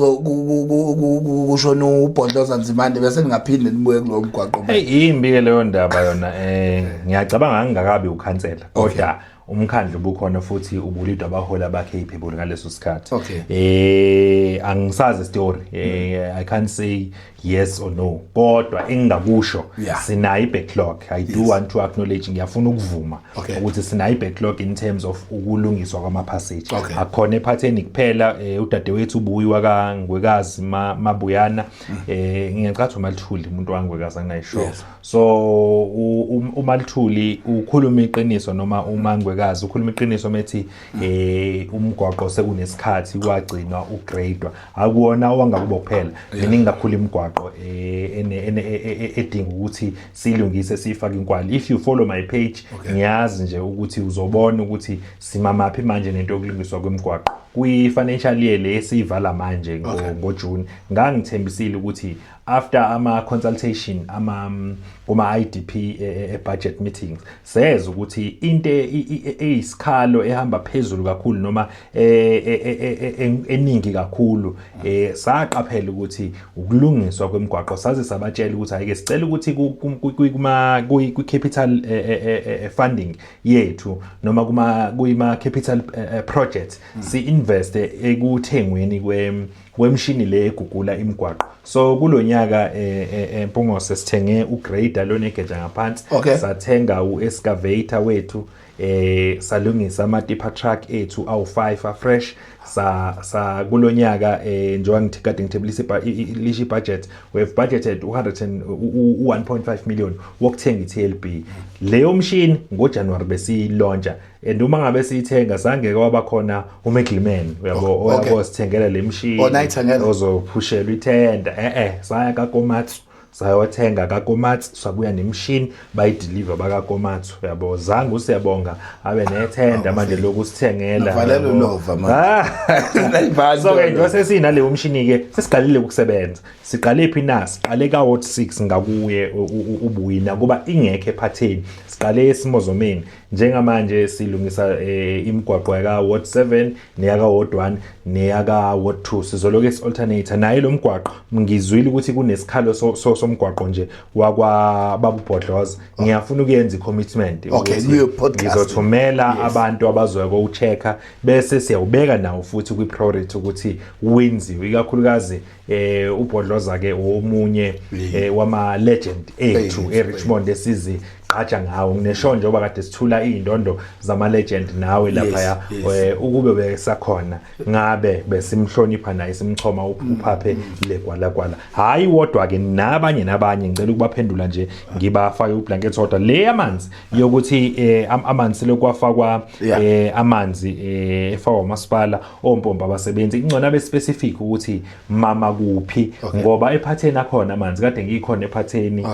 kushona ubhodloza Nzimande bese ningaphinde nibuye kulo mgwaqo. Hey imbi ke leyo ndaba yona ngiyacabanga ngingakabi ukhansela kodwa umkhandlu bukhona futhi ubulidwa abahola bakhe iphebulu ngaleso sikhathi. angisazi story I can't say yes or no kodwa engingakusho sinayi backlog I do want to acknowledge ngiyafuna ukuvuma ukuthi sinayi backlog in terms of ukulungiswa kwama passage akhona ephatheni kuphela udadewethu ubuyiwa kaNgwekazi Mabuyana ngiyacathi uMaluthuli umuntu waNgwekazi angayisho so uMaluthuli ukhuluma iqiniso noma uMangwekazi ukhuluma iqiniso methi umgwaqo sekunesikhathi kwagcinwa ugradewa akuwona owangakubo kuphela mina ngingakhula imigwaqo edinga ukuthi silungise sifake inkwali if you follow my page ngiyazi nje ukuthi uzobona ukuthi simamaphi manje nento yokulungiswa kwemigwaqo kwi-financial year lesivala manje ngoJune ngangithembisile ukuthi after ama consultation kuma IDP budget meetings says ukuthi into eyisikhalo ehamba phezulu kakhulu noma eningi kakhulu saqaphela ukuthi ukulungiswa kwemigwaqo saze sabatshela ukuthi ayike sicela ukuthi ku capital funding yethu noma kuma capital projects si invest ekuthengweni kwemshini le egugula imigwaqo so kulonyaka Mpungose sithenge ugrader lona egeja ngaphansi sathenga uexcavator wethu salungisa ama tipper truck ethu awu5 afresh sa kulonyaka njengoba ngithi kade ngithebulisa lishi budget we have budgeted 1.5 million wokuthenga iTLB leyo machine ngoJanuary besilauncha and uma ngabe siyithenga zange kwaba khona uMcLeman uyabo sithengela le machine ozophushela ithenda saya kaKomatsu sayothenga kaKomatsu sabuya nemshini bayideliver bakaKomatsu yabo zange usiyabonga abe nethenda manje lokusithengela valelo lova manje so nje sesina leyo mshini ke sesiqalile ukusebenza siqale phi na siqale ka Ward 6 ngakuye ubuyina kuba ingekho ephatheni siqale eSimozomeni njengamanje silungisa imigwaqo yaka Ward 7 neyaka Ward 1 neyaka Ward 2 sizoloke alternator naye lo mgwaqo ngizwile ukuthi kunesikhalo somgwaqo nje wakwa babubhodloza ngiyafuna ukuyenza icommitment ngizothumela abantu abazoya ko-checka bese siyawubeka nawo futhi kwi-priority ukuthi wenziwe ikakhulukazi ubhodloza ke omunye wama legend ethu eRichmond esizi qaja ngawo nginesho nje oba kade sithula izindondo zama legend nawe lapha ukube besakhona ngabe besimhlonipha naye simchoma uphaphe legwala hayi wodwa ke nabanye ngicela ukubaphendula nje ngibafake ublanket order le amanzi yokuthi amanzi lokwafakwa amanzi efakwa umasipala ompompa abasebenzi ingcona be specific ukuthi mama kuphi ngoba ephatheni akhona amanzi kade ngikhona ephatheni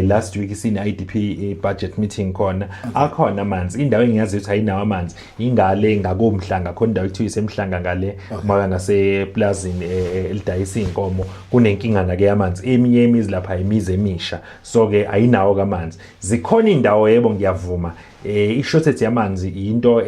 last week sine IDP budget meeting khona akhona amanzi indawo engiyazi ukuthi ayinawo amanzi ingale ngakomhlanga khona indawo ethiwa isemhlanga ngale maka ngase plazini elidayisa inkomo kunenkinga na ke amanzi eminye imizi lapha imizi emisha so ke ayinawo kamanzi zikhona indawo yebo ngiyavuma i-shortage yamanzi into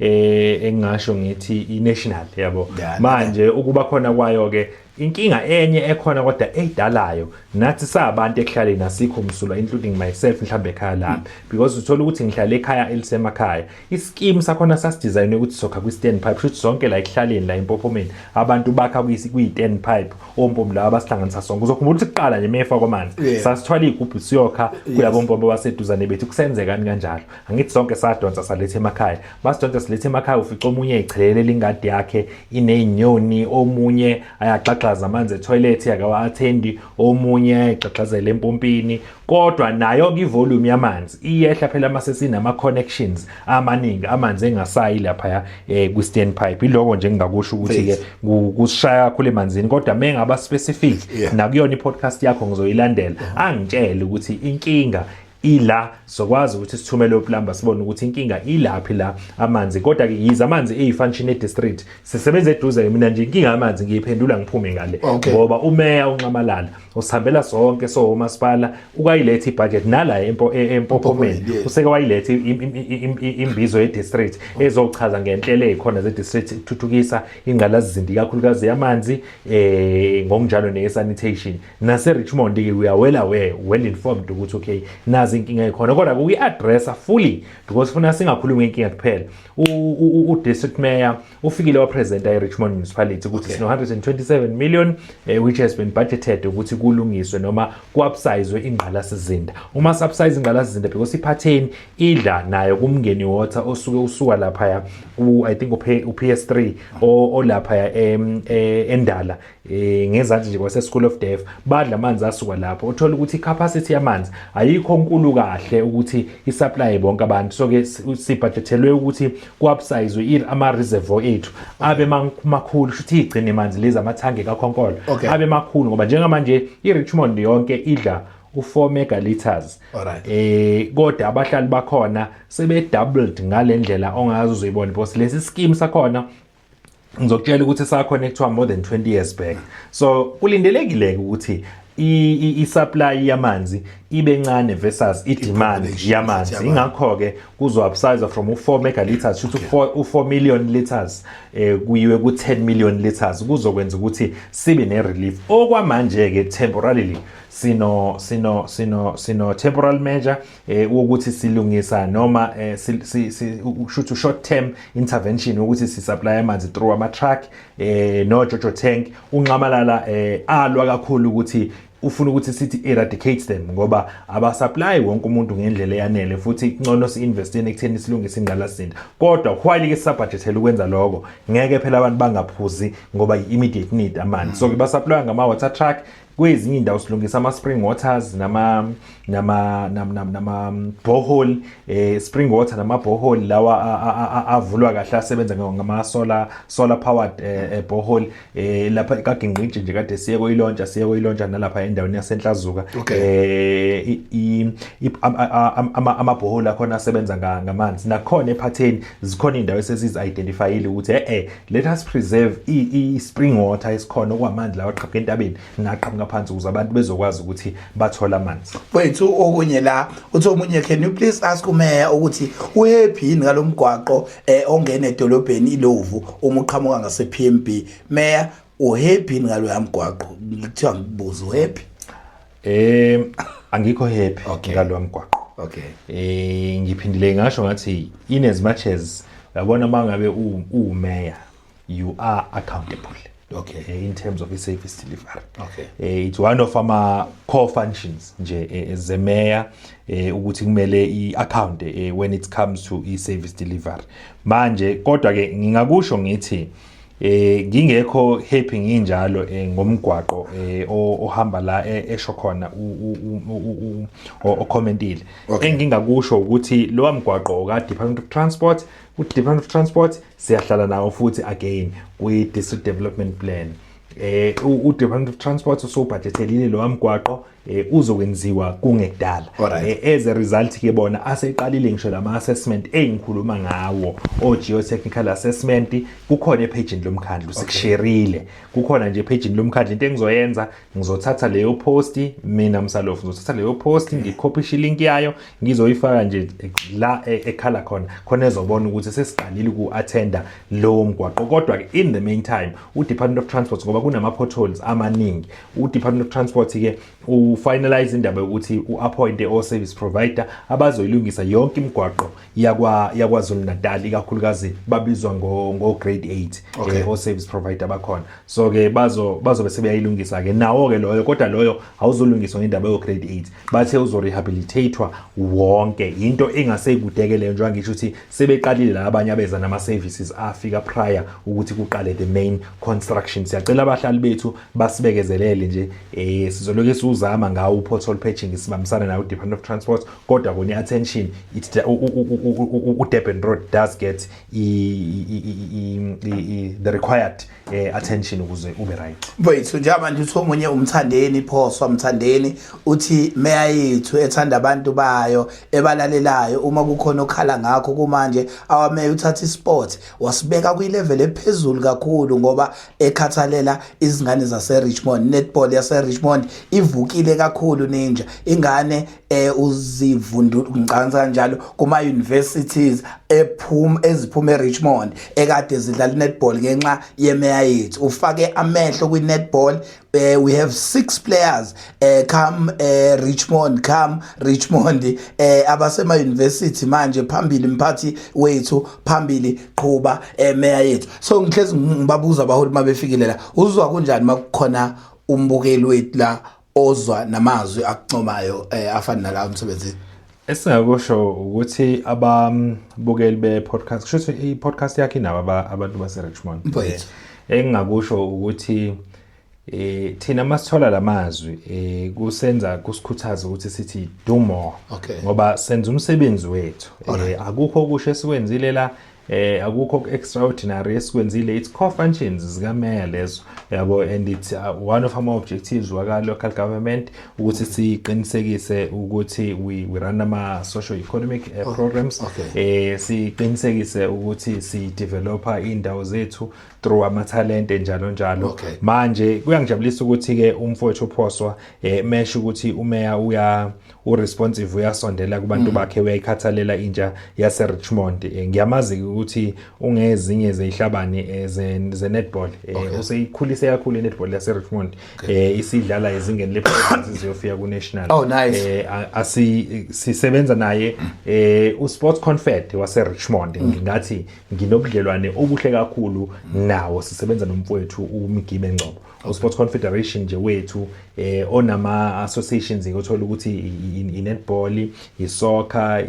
engasho ngithi i-national yabo manje ukuba khona kwayo ke inkinga enye ekhona kodwa edalayo nathi sabantu ekhlale nasikho umsulwa including myself mhlambe ekhaya lapha because uthola ukuthi ngihlala ekhaya elisemakhaya ischeme sakhona sasidesign ukuthi sokha kwi-stand pipe futhi zonke la ekhlaleni la eMpophomeni abantu bakha kwi-10 pipe ompompo la abasihlanganisa sonke uzokhumbula ukuthi kuqala nje mefa kwamanzi sasithwala igubhu siyokha kulabo mpompo baseduzane bethu kusenzeka kanjalo angithi sonke sadonsa salethe emakhaya basidonsa silethe emakhaya ufica omunye echelele ingadi yakhe inezinyoni omunye ayaxaxaza amanzi etoilet yakawa attendi omunye ayaxaxazela empompini kodwa nayo ke ivolume yamanzi iyehla phela mase sinama connections amaningi amanzi engasayi lapha ku-stand pipe iloko nje ngingakusho ukuthi ke kusishaya kakhulu emanzini kodwa mengaba specific nakuyona i-podcast yakho ngizoyilandela angitshela ukuthi inkinga ila sokwazi ukuthi sithumele uplumber sibone ukuthi inkinga ilaphi la amanzi kodwa ke yiza amanzi eyifunction district sisebenza eduze mina nje inkinga amanzi ngiyiphendula ngiphume ngale ngoba umeya unqamalala usihambela sonke so umasipala ukayilethe ibudget nala eMpophomeni useke wayilethe imbizo yedistrict ezochaza ngenhlelo ezikhona zedistrict ethuthukisa ingqalazizindi kakhulukazi yamanzi ngokunjalo nesanitation nase Richmond ke we are well informed ukuthi okay nazi inkinga ekhona kodwa kuyi-addressa fully because funa singakhulumi ngenkinga kuphela. U-district mayor ufikile wapresenta i-Richmond municipality ukuthi sino 127 million which has been budgeted ukuthi kulungiswe noma ku-upsizewe ingqalasizinda. Uma subsize ingqalasizinda because iphatheni idla nayo kumngeni water osuke usuka laphaya I think u-PS3 olaphaya endala ngezansi nje kwase School of Deaf badla amanzi asuka lapho uthola ukuthi i-capacity yamanzi ayikho nkulu kahle ukuthi i-supply bonke abantu. So ke sibudgethelwe ukuthi ku-upsizewe ama-reservoir ethu abe makhulu futhi igcine manzi lezi amathangi kaKhonkolo abe makhulu ngoba njengamanje i-Richmond yonke idla u4 megaliters. Kodwa abahlali bakhona sebe doubled ngalendlela ongazi uzoyibona because lesi scheme sakhona ngizokutshela ukuthi sa-connectwa more than 20 years back. So kulindelekile ukuthi i-supply yamanzi ibe ncane versus i-demand yamanzi. Ingakho ke kuzo-upsize from u4 megaliters to u4 million liters kuyiwe ku10 million liters kuzokwenza ukuthi sibe ne-relief. Okwamanje ke temporarily sino temporal measure ukuthi silungisa noma short term intervention ukuthi si-supply amanzi through ama-truck no Jojo tank. Unqamalala alwa kakhulu ukuthi ufuna ukuthi sithi eradicate them ngoba abasupply wonke umuntu ngendlela eyanele futhi ngcono si-invest ekutheni silungise ingqalasizinda. Kodwa while ke sabudgethela ukwenza lokho ngeke phela abantu bangaphuzi ngoba i-immediate need amanzi. So ke basupply ngama-water truck kwezinye indawo silungisa ama-spring waters nama borehole spring water nama borehole lawa avulwa kahle asebenza ngama-solar powered borehole lapha kaGingqingci nje kade siye koyilontsha nalapha endaweni yasenhlazuka. Ama-borehole akhona asebenza ngamanzi nakhona ephatheni zikhona indawo esizi-identifyile ukuthi let us preserve i-spring water esikhona okwamanzi lawa aqhamuka entabeni naqhamuka phansi ukuze abantu bezokwazi ukuthi bathola amanzi. Wethu okunye la uthi omunye, can you please ask uMeya ukuthi uhappy yini ngalomgwaqo ongena edolobheni iLovu uma uqhamuka ngase PMB? Meya, uhappy yini ngaloya mgwaqo? Ngithiwa ngibuza uhappy. Angikho happy ngaloya mgwaqo. Ngiphindile ngasho ngathi in as much as yabona mangabe uMeya you are accountable. In terms of i-service delivery. It's one of our core functions nje as a mayor ukuthi kumele i-account when it comes to i-service delivery. Manje kodwa ke ngingakusho ngithi ngingekho happy nginjalo ngomgwaqo ohamba la esho khona ocommentile. Engingakusho ukuthi lo mgwaqo ka Department of Transport, u-Department of Transport siyahlala nawo futhi again kwi-district development plan. U-Department of Transport usobudgethelile lo mgwaqo uzokwenziwa kungekudala. As a result ke bona aseqalile ngisho lama-assessment engikhuluma ngawo o-geotechnical assessment kukhona epagini lomkhandlu sikusherile. Kukhona nje epagini lomkhandlu into engizoyenza ngizothatha leyo post mina Msalofu ngizothatha leyo post ngikhopishe link yayo ngizoyifaka nje la ekhala khona ezobona ukuthi sesiqalile ku-attenda lo mgwaqo. Kodwa ke in the meantime u-Department of Transport ngoba kunama-potholes amaningi u-Department of Transport ke finalize indaba ukuthi u-appoint o-service provider abazoyilungisa yonke imigwaqo yakwaZulu Natal ikakhulukazi babizwa ngo-grade 8 o-service provider bakhona. So ke bazobe sebeyayilungisa ke nawo ke loyo kodwa loyo awuzolungiswa ngendaba yo-grade 8 bathe uzorehabilitatwa wonke into engaseyikudekeleyo njengoba ngisho ukuthi sebeqalile la abanye abeza nama-services afika prior ukuthi kuqale the main construction. Siyacela abahlali bethu basibekezelele nje sizoloke sizama ngawo u-pothole patching sibambisana nawo u-Department of Transport kodwa kune attention u-Durban Road does get the required attention ukuze ube right. Wethu njengoba ngithi omunye umthandeni Phoswa Mthandeni uthi meya yethu ethanda abantu bayo ebalalelayo uma kukhona okhala ngakho kumanje awameya uthatha isport wasibeka kwi-level ephezulu kakhulu ngoba ekhathalela izingane zase-Richmond. Netball yase-Richmond ivukile kakhulu ninja ingane uzivundula kanjalo kuma-universities eziphuma eRichmond ekade zidlala netball ngenxa yemeya yethu. Ufake amehlo kwi-netball we have 6 players come Richmond abasema university manje phambili mphathi wethu phambili qhuba meya yethu. So ngihlezi ngibabuza abaholi mabefikile la uzwa kunjani makukhona umbukeli wethu la ozwa namazwi akucomayo afana nala umsebenzi. Esingakusho ukuthi ababukeli be-podcast kusho ukuthi i-podcast yakhe nabo abantu base-Richmond. Engingakusho ukuthi thina masithola lamazwi kusenza kusikhuthaza ukuthi sithi do more ngoba senza umsebenzi wethu. Akukho okusho esikwenzile la akukho extraordinary esikwenzile, it's core functions zikameya lezo yabo, and it's one of our objectives waka local government ukuthi siqinisekise ukuthi we run ama social economic programs, siqinisekise ukuthi si developer indawo zethu through ama talent njalo njalo. Manje kuyangijabulisa ukuthi ke umfowethu uphoswa mesho ukuthi umeya responsive uyasondela kubantu bakhe, uyayikhathalela intsha yase Richmond. Ngiyamazi ukuthi ungezinye zezihlabani ze netball useyikhulise kakhulu netball yase Richmond, isidlala ezingeni lephezulu ziyofika ku national. Sisebenza naye uSports Confed wase Richmond. Ngingathi nginobudlelwane obuhle kakhulu nawo, sisebenza nomfowethu uMgibe Ngcobo. uSports Confederation nje wethu onama associations ngothola ukuthi i-netball, i-soccer,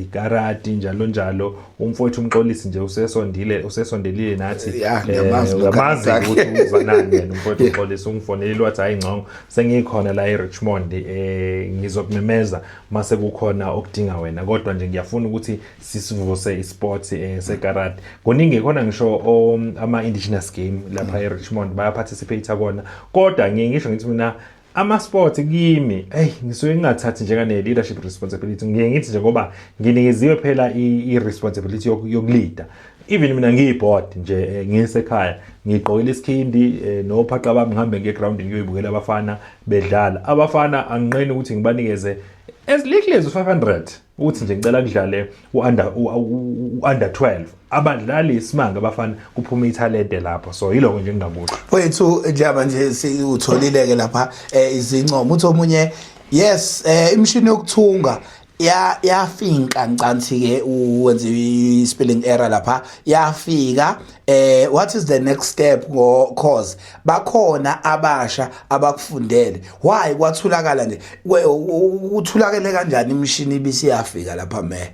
i-karate njalo njalo. Umfowethu umxolisi nje usesondelile nathi. Ngiyamazi ukuthi uzanani yena umfowethu umxolisi, ungifonelile wathi hayi Ngcongo sengikhona la eRichmond, ngizokumemeza mase kukhona okudinga wena, kodwa nje ngiyafuna ukuthi sisivuse isports sekarate. Kuningi khona ngisho ama indigenous game lapha eRichmond baya participate akona, kodwa ngisho ngithi mina ama sport kimi ngisuke ngingathathi njengane leadership responsibility. Ngithi nje ngoba nginikeziwe phela i-responsibility yokuleader. Even mina ngiyiboard nje ngisekhaya ngigqokela isikhindi nophaqa bami ngihambe ngeground ngiyoyibukela abafana bedlala. Abafana anginqeni ukuthi ngibanikeze as little as 500 ukuthi nje ngicela kudlale under 12 abadlali isimanga abafana kuphuma ithalente lapho. So yiloko nje ngingakusho wethu njaba nje siutholileke lapha izincomo uthi omunye yes imshini yokuthunga yafinka ncanthi ke uwenza i-spelling error lapha yafika. What is the next step cause bakhona abasha abakufundele? Why kwathulakala nje uthulakele kanjani imshini ibisi yafika lapha me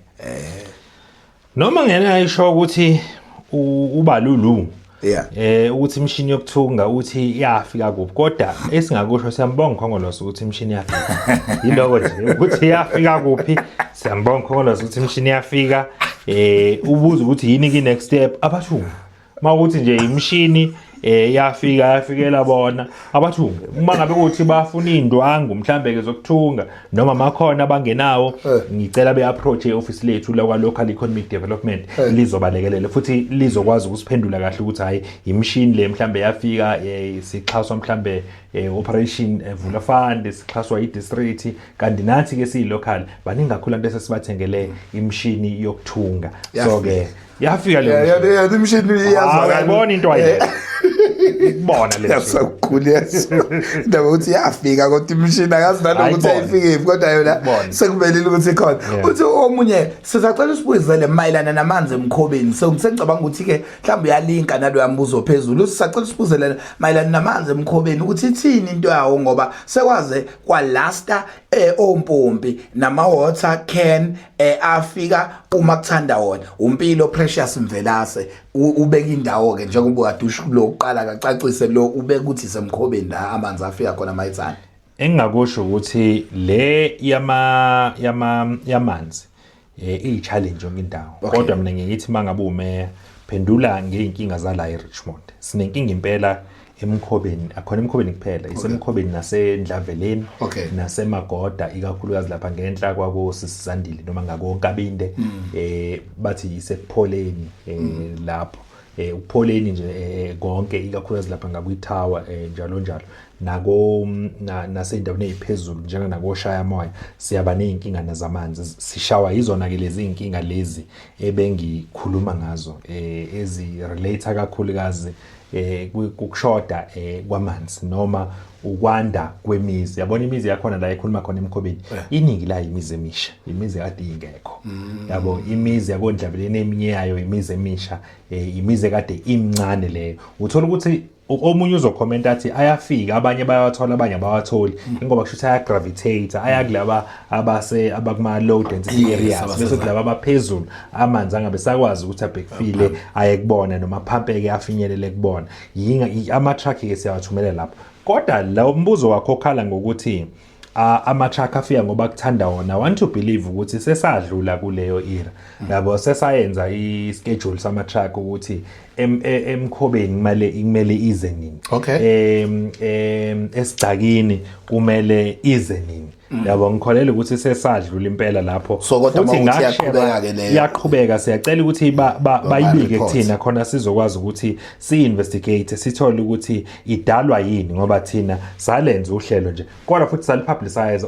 noma ngena isho ukuthi ubalulu ukuthi imshini yokuthunga uthi yafika kuphi, kodwa esingakusho siyambonga Khongolose ukuthi imshini yafika. Yiloko nje ukuthi yafika kuphi, siyambonga Khongolose ukuthi imshini yafika. Ubuza ukuthi yini ki next step abathunga mawukuthi nje imshini yafikela bona abathunga. Uma ngabe ukuthi bafuna indwangu mhlambe ke zokuthunga noma makhona abangenawo, ngicela be-approach e-office lethu la local economic development, lizobalekelela futhi lizokwazi ukusiphendula kahle ukuthi hayi imshini le mhlambe yafika, sixhaswa mhlambe operation Vula Fund, sixhaswa i-district, kanti nathi ke siyi-local baningi kakhulu abantu esesibathengele imshini yokuthunga. So ke yafika le imshini yazwakala into ayile ibona le yasakukhulisa ndaba ukuthi yafika kodwa imshini akazinalo ukuthi ayifike kodwa yona sekuvelile ukuthi ikhona. Uthi omunye sizacela usibuyizele mayelana namanzi emkhobeni. So ngisengicabanga ukuthi ke mhlawumbe uyalinka nalo yambuzo phezulu. Sisacela usibuyizele mayelana namanzi emkhobeni ukuthi ithini into yawo, ngoba sekwaze kwalasta ompompi nama water can afika uma kuthanda wona umpilo Precious Mvelase ubeka indawo ke njengoba kadusha lokuqala kacacise lo ubeka ukuthi semkhobeni la amanzi afika khona mayithanda. Engingakusho ukuthi le yamanzi i-challenge ngindawo, kodwa mina ngiyithi mangabe umeya phendula ngeinkinga zala eRichmond. Sinenkinga impela emkhobeni, akhona emkhobeni kuphela, isemkhobeni nasendlaveleni nasemagoda ikakhulukazi lapha ngenhla kwako Sisandile noma ngakoNkabinde, bathi isepholeni lapho upholeni nje konke ikakhulukazi lapha ngakwithawa njalo njalo nako nasendaweni eziphezulu njengana nakoShaya Moya siyaba nezinkinga nazamanzi. Sishawa izona ke lezi inkinga lezi ebengikhuluma ngazo ezi relate kakhulukazi kukushoda kwamanzi noma ukwanda kwemizi. Yabona imizi yakhona la ekhuluma khona eMkhobeni iningi la imizi emisha, imizi kade ingekho. Yabo imizi yakoNdlabeleni eminye yayo imizi emisha, imizi kade imncane leyo. Uthola ukuthi omunye uzokhomenta athi ayafika, abanye bayawathola abanye abawatholi ngoba kushuthi ayagravitate ayakulaba abakuma low density areas bese kulaba abaphezulu amanzi angabe sakwazi ukuthi abhekufile ayekubona noma phampeke afinyelele kubona. Ama truck ke siyawathumela lapho. Kodwa la umbuzo wakho okhala ngokuthi ama-truck afika ngoba kuthanda wona. I want to believe ukuthi sesadlula kuleyo era. Yabo sesayenza i-schedule sama-truck ukuthi eMkhobeni kumele ize nini. Esigcakini kumele ize nini. Yabo ngikholele ukuthi sesadlula impela lapho. Futhi ngiyaqhubeka ke leyo. Iyaqhubeka, siyacela ukuthi bayibike kuthina khona sizokwazi ukuthi si-investigate sithole ukuthi idalwa yini ngoba thina salenza uhlelo nje. Kodwa futhi salipublicize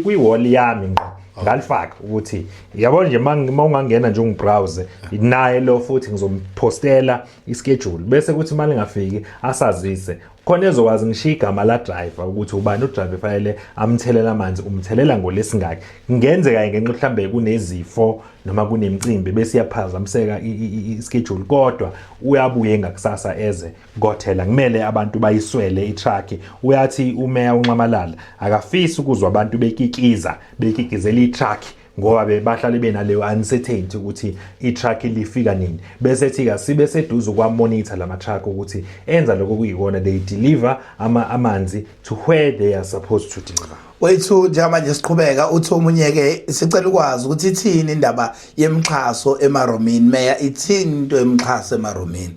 kwi-wall yami ngqo. Ngalifaka ukuthi yabona nje mawungangena nje ungibrowse naye lo futhi ngizompostela ischedule bese kuthi mali ngafiki asazise khona ezokwazi ngishiya igama la driver ukuthi ubani udriver fanele amthelela amanzi umthelela ngolesingaki. Ngenzeka ngenxa mhlambe kunezifo noma kunemicimbi bese iyaphazamiseka ischedule kodwa uyabuye ngakusasa eze ngothela kumele abantu bayiswele i-truck. Uyathi umeya uNxamalala akafisi ukuzwa abantu bekikizela i-truck ngoba bebahlale benaleyo uncertainty ukuthi i-truck lifika nini. Bese thi sibe seduze kwa monitor lama truck ukuthi enza lokho kuyikona they deliver amanzi to where they are supposed to deliver. Wethu njengamanje siqhubeka uthi omunye ke sicela ukwazi ukuthi ithini indaba yemxhaso eMaromeni. Meya ithini into yemxhaso eMaromeni?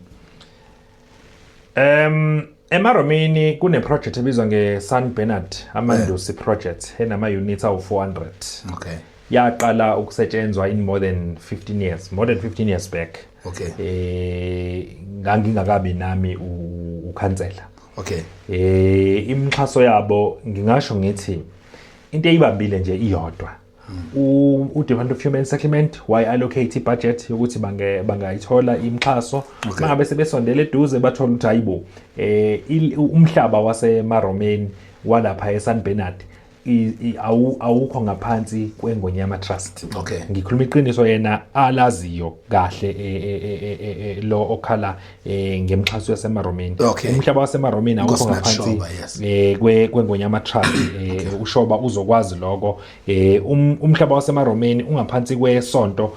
eMaromeni kune project ebizwa ngeSan Bernard Amandusi project enama units awu-400. Okay. Yaqala ukusetshenzwa in more than 15 years back. Okay. Ngangingakabi nami ukhansela. Okay. Imxhaso yabo ngingasho ngithi into eyibambile nje iyodwa. U-Department of Human Settlement why allocate budget yokuthi bangayithola imxhaso mangabe sebesondele eduze bathola ukuthi hayibo umhlaba waseMaromeni walapha eSan Bernard awukho ngaphansi kweNgonyama Trust. Okay. Ngikhuluma iqiniso yena alaziyo kahle lo okhala ngemxhaso yaseMaromeni. Umhlaba waseMaromeni awukho ngaphansi kweNgonyama Trust. Ushoba uzokwazi lokho. Umhlaba waseMaromeni ungaphansi kwesonto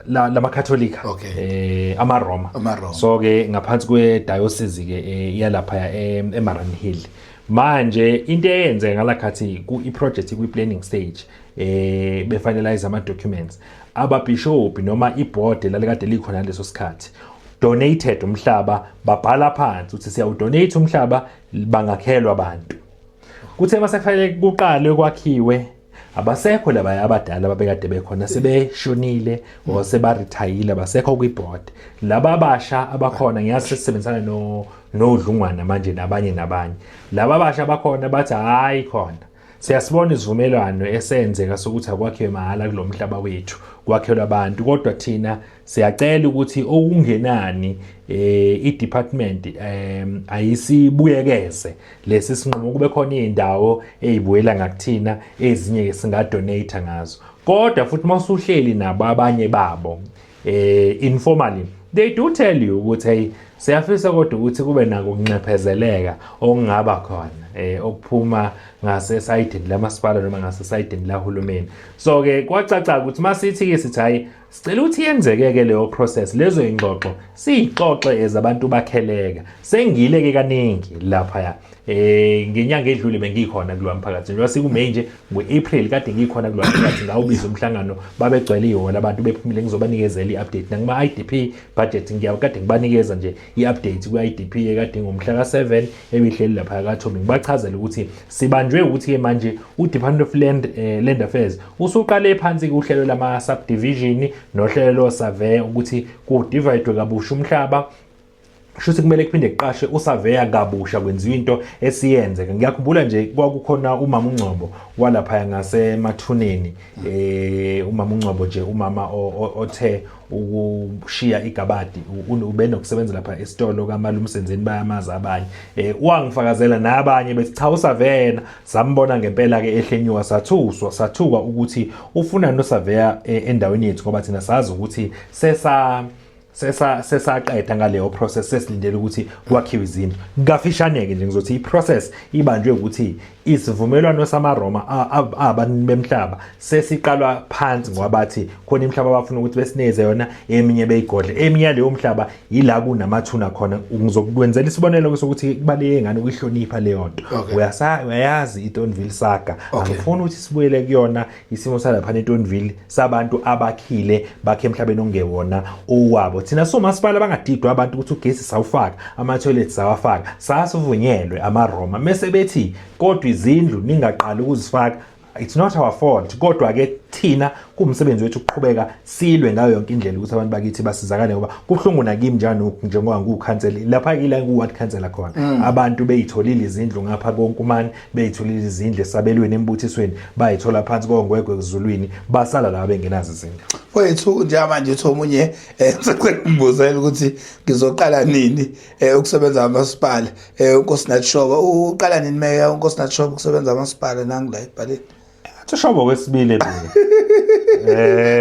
lamakatholika. Okay. Amaroma. So ke ngaphansi kwe-diocese ke yalapha eMaranhill. Manje into eyenze ngalakhathi i-project kwi-planning stage befinalize ama-documents ababishop noma i-board lalikade likhona leso sikhathi donated umhlaba babhala phansi ukuthi siyawudonate umhlaba bangakhelwa abantu. Kuthe masefanele kuqale kwakhiwe abasekho laba abadala babekade bekhona sebeshonile or sebaretire basekho kwi-board. Laba abasha abakhona ngiyasebenzisana noDlungwana manje nabanye. Laba abasha bakhona bathi hayi khona siyasibona isivumelwano esenzeka sokuthi akwakhiwe mahala kulomhlaba wethu kwakhelwa abantu kodwa thina siyacela ukuthi okungenani i-department ayisibuyekeze lesi sinqumo kube khona indawo ezibuyela ngakuthina ezinye singadonate ngazo. Kodwa futhi masuhleli nabo abanye babo informally they do tell you ukuthi hey siyafisa kodwa ukuthi kube nako ukuncephezeleka okungaba khona okuphuma ngasesayidini lamasipala noma ngasesayidini lahulumeni. So ke kwacaca ukuthi masithi ke sithi hayi sicela ukuthi yenzeke leyo process lezo ingxoxo siyixoxe ezabantu bakheleka. Sengileke kaningi lapha ngenyanga edlule bengikhona kulo mphakathi njengoba sikuMay nje ngoApril kade ngikhona kulo mphakathi ngawubiza umhlangano babegcwele ihholo abantu bephumile ngizobanikezela i-update nakuma IDP budget ngiyakade ngibanikeza nje i-update ku-IDP ekade ngomhla ka7 ebihleli lapha kaThomi ngibachazela ukuthi sibanjwe ukuthi ke manje uDepartment of Land Affairs usuqale phansi kuhlelo lama subdivision nohlelo survey ukuthi ku divide kabusha umhlaba Shuthi kumele kuphinde kuqashe usurveyor kabusha kwenziwa into esiyenze. Ngiyakhumbula nje kwakukhona umama uNgcobo walapha ngasemathuneni umama uNgcobo nje umama othe ukushiya igabadi ubenokusebenza lapha esitolo kaMalumsenzeni bayamaza abanye wangifakazela nabanye bethi cha usurveyor sambona ngempela ke ehlenyuka sathuka ukuthi ufuna nosurveyor endaweni yethu ngoba thina sazi ukuthi sesaqeda ngaleyo process sesilindele ukuthi kwakhiwe izindlu ngafishaneke nje ngizothi iprocess ibanjwe ukuthi isivumelwano samaRoma abantu bemhlaba sesiqalwa phansi ngoba bathi khona imhlaba abafuna ukuthi besineze yona eminye beyigodle eminye leyo mhlaba yila kunamathuna khona ngizokwenzela isibonelo sokuthi kubaleke ngani ukuhlonipha leyo nto uyayazi iTonville saga angifuni ukuthi sibuyele kuyona isimo salapha eTonville sabantu abakhile bakhe emhlabeni ongewona owabo thina somasipala bangadidwa abantu ukuthi ugesi sawufaka ama-toilets sawafaka sasivunyelwe amaRoma mase bethi kodwa izindlu ningaqala ukuzifaka it's not our fault kodwa ke thina kumsebenzi wethu ukuqhubeka silwe ngayo yonke indlela ukuthi abantu bakithi basizakale ngoba kuhlungu nakimi njalo njengoba ngukhansela lapha kila nguward councilor khona abantu beyitholile izindlu ngapha konkumani beyitholile izindlu esabelweni embuthisweni bayithola phansi kongwegwe ezulwini basala la bengenazo izindlu wethu nje manje uthi omunye ngizocela ukuthi ngizoqala nini ukusebenza amasipala uNkosinathi Shoba uqala nini meya uNkosinathi Shoba ukusebenza amasipala nangila ibhaleni Shoba kwesibili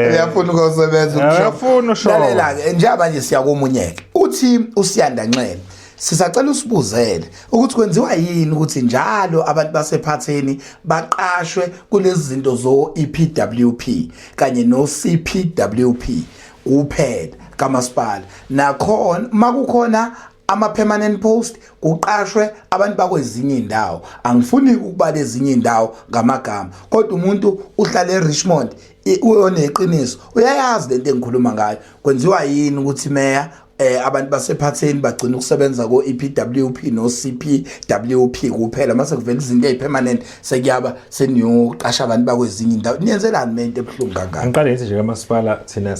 uyafuna ukusebenza uyafuna uShoba lalela ke njengoba nje siyakomunyeke uthi uSiyanda Nxele sisacela usibuzele ukuthi kwenziwa yini ukuthi njalo abantu basephatheni baqashwe kulezi zinto zo EPWP kanye no CPWP kuphela kamasipala nakhona makukhona ama-permanent post kuqashwe abantu bakwezinye indawo angifuni ukuba lezinye indawo ngamagama kodwa umuntu uhlala eRichmond uyoneqiniso uyayazi lento engikhuluma ngayo kwenziwa yini ukuthi meya abantu basephatheni bagcina ukusebenza ko EPWP no CPWP kuphela mase kuvela izinto ezipermanent sekuyaba seniyoqasha abantu bakwezinye indawo niyenzelani mente ebhlungu kangaka ngiqale nje kamasipala thina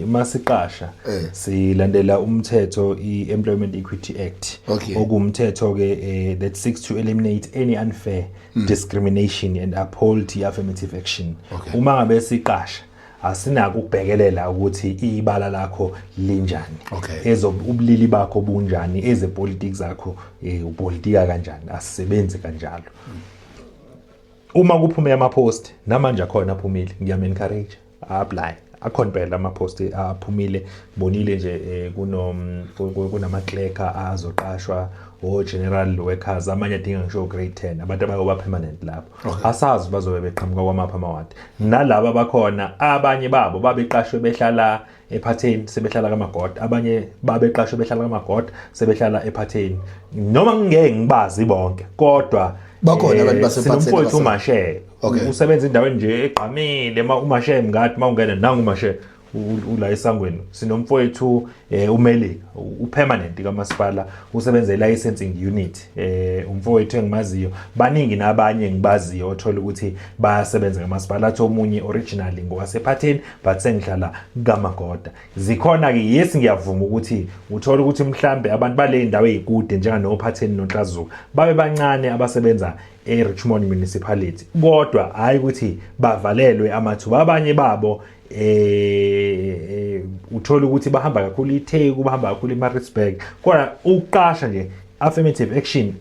masiqasha silandela umthetho iEmployment Equity Act okumthetho ke that seeks to eliminate any unfair discrimination and uphold the affirmative action uma ngabe siqasha asinako ukubhekelela ukuthi ibala lakho linjani ubulili bakho bunjani ezepolitics zakho upolitika kanjani asisebenze kanjalo uma kuphume ama post namanje akhona aphumile ngiyam encourage apply akhona phela ama post aphumile bonile nje kunama clerk azoqashwa o general workers amanye adinga ngisho grade 10 abantu abayoba permanent lapho asazi bazobe beqhamuka kwamapha amawadi nalabo abakhona abanye babo babeqashwe behlala ephatheni sebehlala kaMagoda abanye babeqashwe behlala kaMagoda sebehlala ephatheni noma ngeke ngibazi bonke kodwa bakhona abantu basephatheni sinomfowethu uMashe usebenza endaweni nje egqamile uMashe ngathi mawungena nangu uMashe ula esangweni sinomfowethu uMelika upermanent kamasipala usebenza elicensing unit umfowethu engimaziyo baningi nabanye ngibaziyo othola ukuthi bayasebenza kamasipala athi omunye originally ngowasephatheni but sengihlala kaMagoda zikhona ke yes ngiyavuma ukuthi uthola ukuthi mhlambe abantu bale ndawo ezikude njenganophatheni noNhlazuka babe bancane abasebenza eRichmond municipality kodwa hayi ukuthi bavalelwe amathuba abanye babo uthola ukuthi bahamba kakhulu iTheku bahamba kakhulu eMaritzburg kodwa uqasha nje affirmative action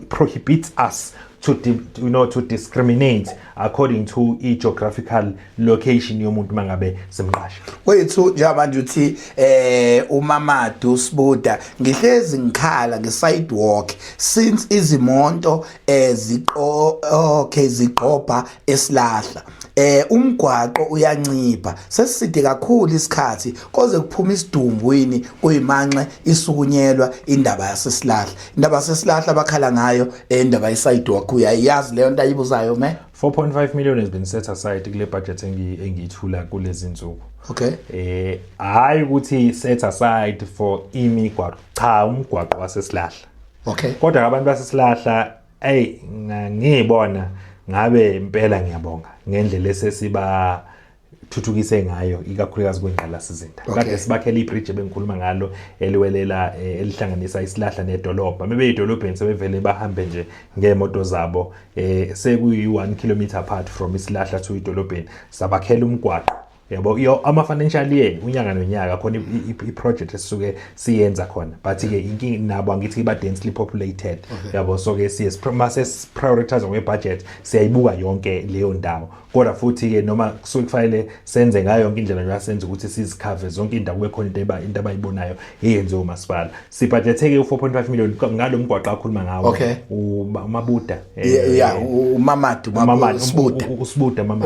prohibits us to discriminate according to geographical location yomuntu mangabe semqasha wethu njengamanje uthi uMamadu Sibuda ngihlezi ngikhala ngesidewalk since izimonto ziqopha esilahla umgwaqo uyancipha seside kakhulu isikhathi koze kuphuma isidumbwini kuyimanxe isukunyelwa indaba yasesilahla bakhala ngayo indaba yesidewalk uyayazi leyo nto ayibuzayo me 4.5 million has been set aside kule budget engiyithula kulezi insuku hayi ukuthi set aside for imigwaqo cha umgwaqo wasesilahla kodwa abantu basesilahla ngiyibona ngabe impela ngiyabonga ngendlela esesiba thuthukise ngayo ikakhulukazi kwengqalasizinda kade sibakhela ibridge ebengikhuluma ngalo eliwelela elihlanganisa isilahla nedolobha mebe idolobheni sebevele bahambe nje ngemoto zabo sekuyi 1 kilometer apart from isilahla to idolobheni sabakhela umgwaqo yabo ama financial year unyaka nonyaka khona iproject esisuke siyenza khona but ke inkingi nabo angithi ba densely populated yabo so ke siye prioritize ngebudget siyayibuka yonke leyo ndawo kodwa futhi ke noma kusuke kufanele senze ngayo yonke indlela nje yasenza ukuthi sizikhave zonke indawo kube khona into abayibonayo iyenziwe umasipala sibudgeteke u4.5 million ngalo mgwaqo akhuluma ngawo uMabuda uMamadu uSibuda mama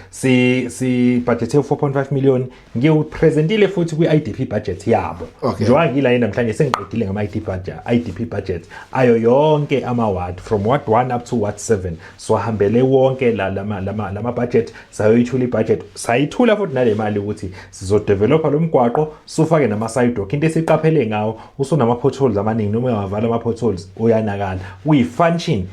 si budget 4.5 million ngiyopresentile futhi kwi-IDP budget yabo njengoba ngila namhlanje sengiqedile ngama-IDP budget ayo yonke ama-ward from ward 1 up to ward 7 so hambele wonke lama budget sayoyithula ibudget sayithula futhi nale mali ukuthi sizodevelopa lo mgwaqo sufake nama-sidewalk into esiqaphele ngawo usunama potholes amaningi noma uyawavala ama potholes uyanakala uyi-function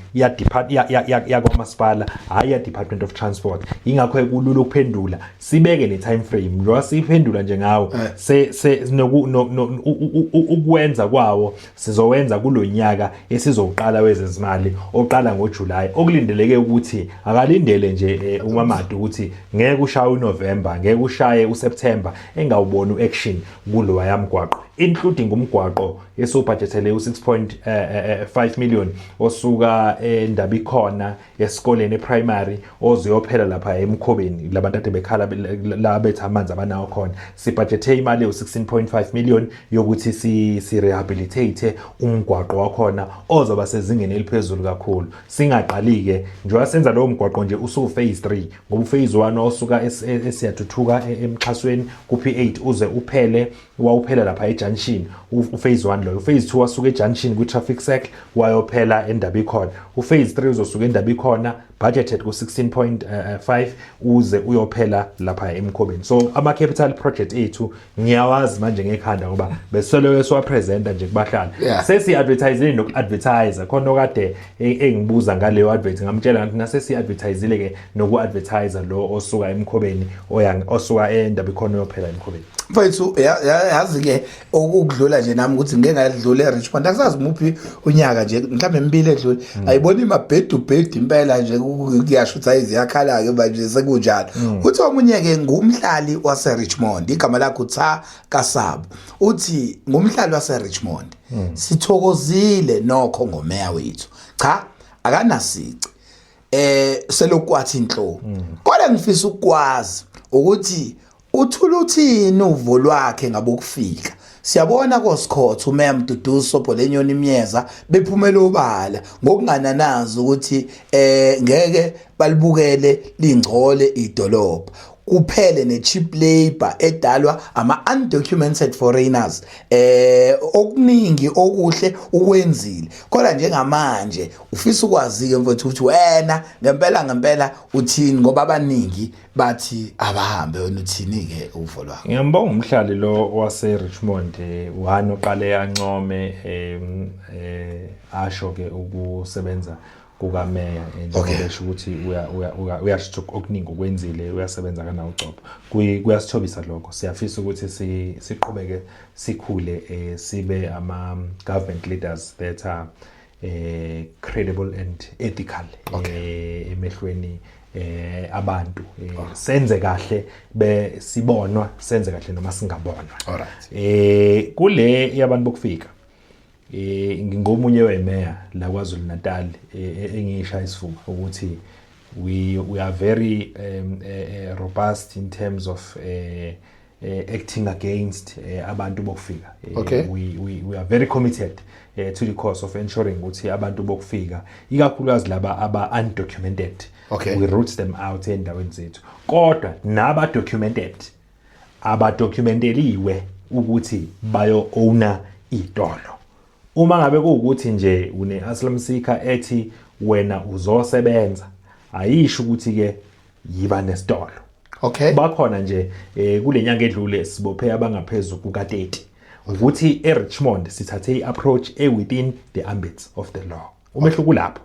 yakwamasipala hayi ya Department of Transport ingakho kulula ukuphendula sibeke ne time frame lo siphendula nje ngawo ukwenza kwawo sizowenza kulonyaka esizoqala wezezimali oqala ngoJuly okulindeleke ukuthi akalindele nje uMamadu ukuthi ngeke ushaye uNovember ngeke ushaye uSeptember engawubona uaction kulo yamgwaqo including umgwaqo esobudgetele u6.5 million osuka endabi khona esikoleni eprimary ozoyophela lapha eMkhobeni labantu ade bekhala la bethu amanzi abanawo khona sibudgethe imali yo16.5 million yokuthi si rehabilitate umgwaqo wakhona ozoba sezingeni eliphezulu kakhulu singaqali ke njengoba senza lo mgwaqo nje usu phase 3 ngoba phase 1 osuka esiyathuthuka emxhasweni ku P8 uze uphele wawuphela lapha eJunction uphase 1 lo phase 2 wasuka eJunction ku traffic circle wayophela endabi khona uphase 3 uzosuka endabi khona budgeted ku 16.5 uze uyophela lapha eMkhobeni so ama capital project ethu ngiyawazi manje ngekhanda ngoba besoloko siwapresenta nje kubahlali sesi advertising nokuadvertise khona okade engibuza ngaleyo advert ngamtshela ngathi nasesi advertisele ke noku advertise lo osuka eMkhobeni osuka endabi khona uyophela eMkhobeni mfethu yazi ke ukudlula nje nami ukuthi ngeke ngadlula eRichmond akusazi umuphi unyaka nje mhlambe mbili edlule ayibona imabhedu impela nje kuyasho ukuthi ayiziyakhala ke manje sekunjalo uthi omunye ke ngumhlali waseRichmond igama lakhe utha Kasabo uthi ngumhlali waseRichmond sithokozile nokho ngomeya wethu cha akanasici selokwathi inhlo kodwa ngifisa ukwazi ukuthi uthula uthini uvo lwakhe ngabokufika siyabona koSkhotho uMeya Mduduzi Sobholenyoni Mnyeza bephumela obala ngokungananazi ukuthi ngeke balibukele lingcole idolobha kuphele ne-cheap labor edalwa ama-undocumented foreigners okuningi okuhle ukwenzile kodwa njengamanje ufisa ukwazi-ke mfowethu ukuthi wena ngempela uthini ngoba abaningi bathi abahambe wena uthini-ke uvo lwakho ngiyambonga umhlali lo wase-Richmond wani oqale ancome asho-ke ukusebenza kukameya njengoba besho ukuthi uyasho okuningi okwenzile uyasebenza kana uCobo kuyasithobisa lokho siyafisa ukuthi siqhubeke sikhule sibe ama government leaders that are credible and ethical emehlweni abantu senze kahle sibonwa senze kahle noma singabonwa kule yabantu bokufika ngingomunye wemeya la KwaZulu Natal engishaya isifuba ukuthi we are very robust in terms of acting against abantu bokufika we are very committed to the cause of ensuring ukuthi abantu bokufika ikakhulukazi laba aba undocumented we root them out endaweni zethu kodwa naba documented abadocumenteliwe ukuthi bayo owner idolo uma ngabe kuukuthi nje une asylum seeker ethi wena uzosebenza ayisho ukuthi ke yiba nesitolo bakhona nje kulenyanga edlule sibophe abangaphezulu kuka30 ukuthi eRichmond sithathe iapproach within the ambit of the law umehluko lapho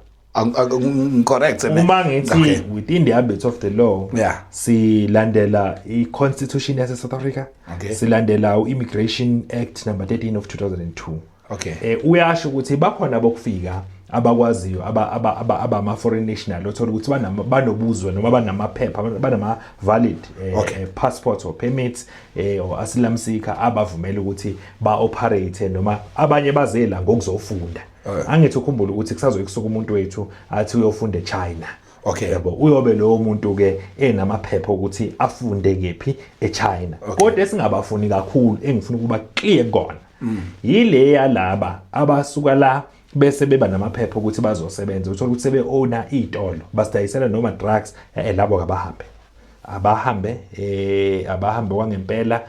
correct uma ngithi within the habits of the law Yeah. silandela i-constitution yase South Africa, Okay. silandela u-Immigration Act number 13 of 2002. Okay. Uyasho ukuthi bakhona bokufika abakwaziyo abama foreign national othola ukuthi banobuzwe noma banamaphepha banama valid passports or permits or asylum seeker abavumela ukuthi ba operate noma abanye bazela ngokuzofunda. Angithi ukhumbula ukuthi kusazoyikusuka umuntu wethu athi uyofunda eChina. Okay. Yabo uyobe lo muntu ke enamaphepha ukuthi afunde kephi eChina. Kodwa esingabafuni kakhulu engifuna ukuba clear kona. Yile yalaba abasuka la bese beba namaphepha ukuthi bazosebenza uthola ukuthi sebe owner izitolo basidayisela noma drugs labo abahambe kwangempela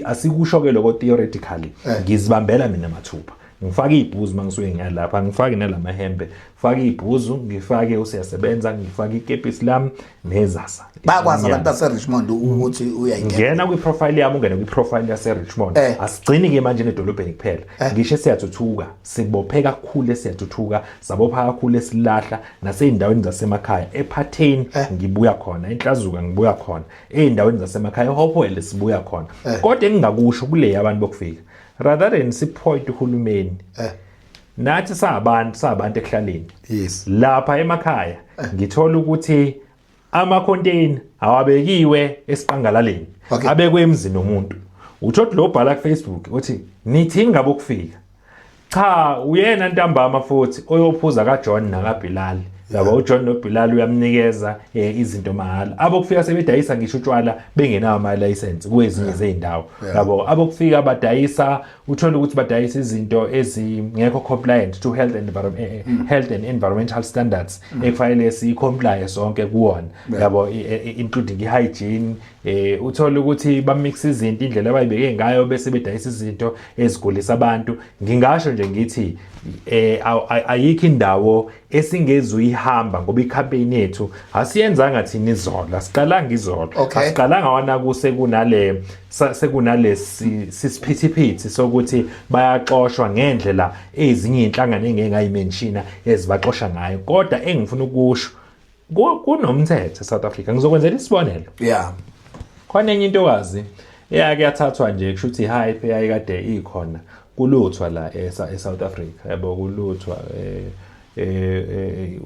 asikusho ke lokho theoretically ngizibambela mina mathupha ngifake ibhuzu mangisuke ngiyalapha ngifake nalamahembe ngifake ibhuzu ngifake usiyasebenza ngifake ikepisi lami nezasa bakwazi abantu base Richmond ukuthi uyayingena ngena kwi profile yami ungena kwi profile yase Richmond asigcini ke manje nedolobheni kuphela ngisho siyathuthuka sibophe kakhulu esiyathuthuka sabopha kakhulu esilahla naseyindaweni zasemakhaya ePhatheni ngibuya khona enhlazuka ngibuya khona eindaweni zasemakhaya eHopewell sibuya khona kodwa engingakusho kule abantu bokufika rather than sipoint uhulumeni nathi sabantu ekhaleni yes lapha emakhaya ngithola ukuthi ama container awabekiwe esiqangalaleni abekwe emzini nomuntu uthothi lo bhala ku Facebook uthi nithi ngabe ukufika cha uyena ntambama futhi oyophuza kaJohn nakaBilal yabo uJohn noBilal uyamnikeza izinto mahala abokufika sebedayisa ngisho utshwala bengenawo ama license kwezinye zezindawo yabo abokufika badayisa uthola ukuthi badayisa izinto ezingekho compliant to health and environmental standards ekufanele sicomply sonke kuwona yabo including hygiene uthola ukuthi bamix izinto indlela abayibeke ngayo bese bedayisa izinto ezigulisa abantu ngingasho nje ngithi ayikho indawo esingezuyihamba ngoba icampaign yethu asiyenzanga thina izolo asiqalanga izolo asiqalanga wana sekunale sisiphithiphithi sokuthi bayaxoshwa ngendlela ezinye inhlangano engengayimenshina ezibaxosha ngayo kodwa engifuna ukusho kunomthetho South Africa ngizokwenzela isibonelo khona enye intokazi eyake yathathwa nje kusho ukuthi hype eyayikade ikhona kuluthwa la eSouth Africa yabo kuluthwa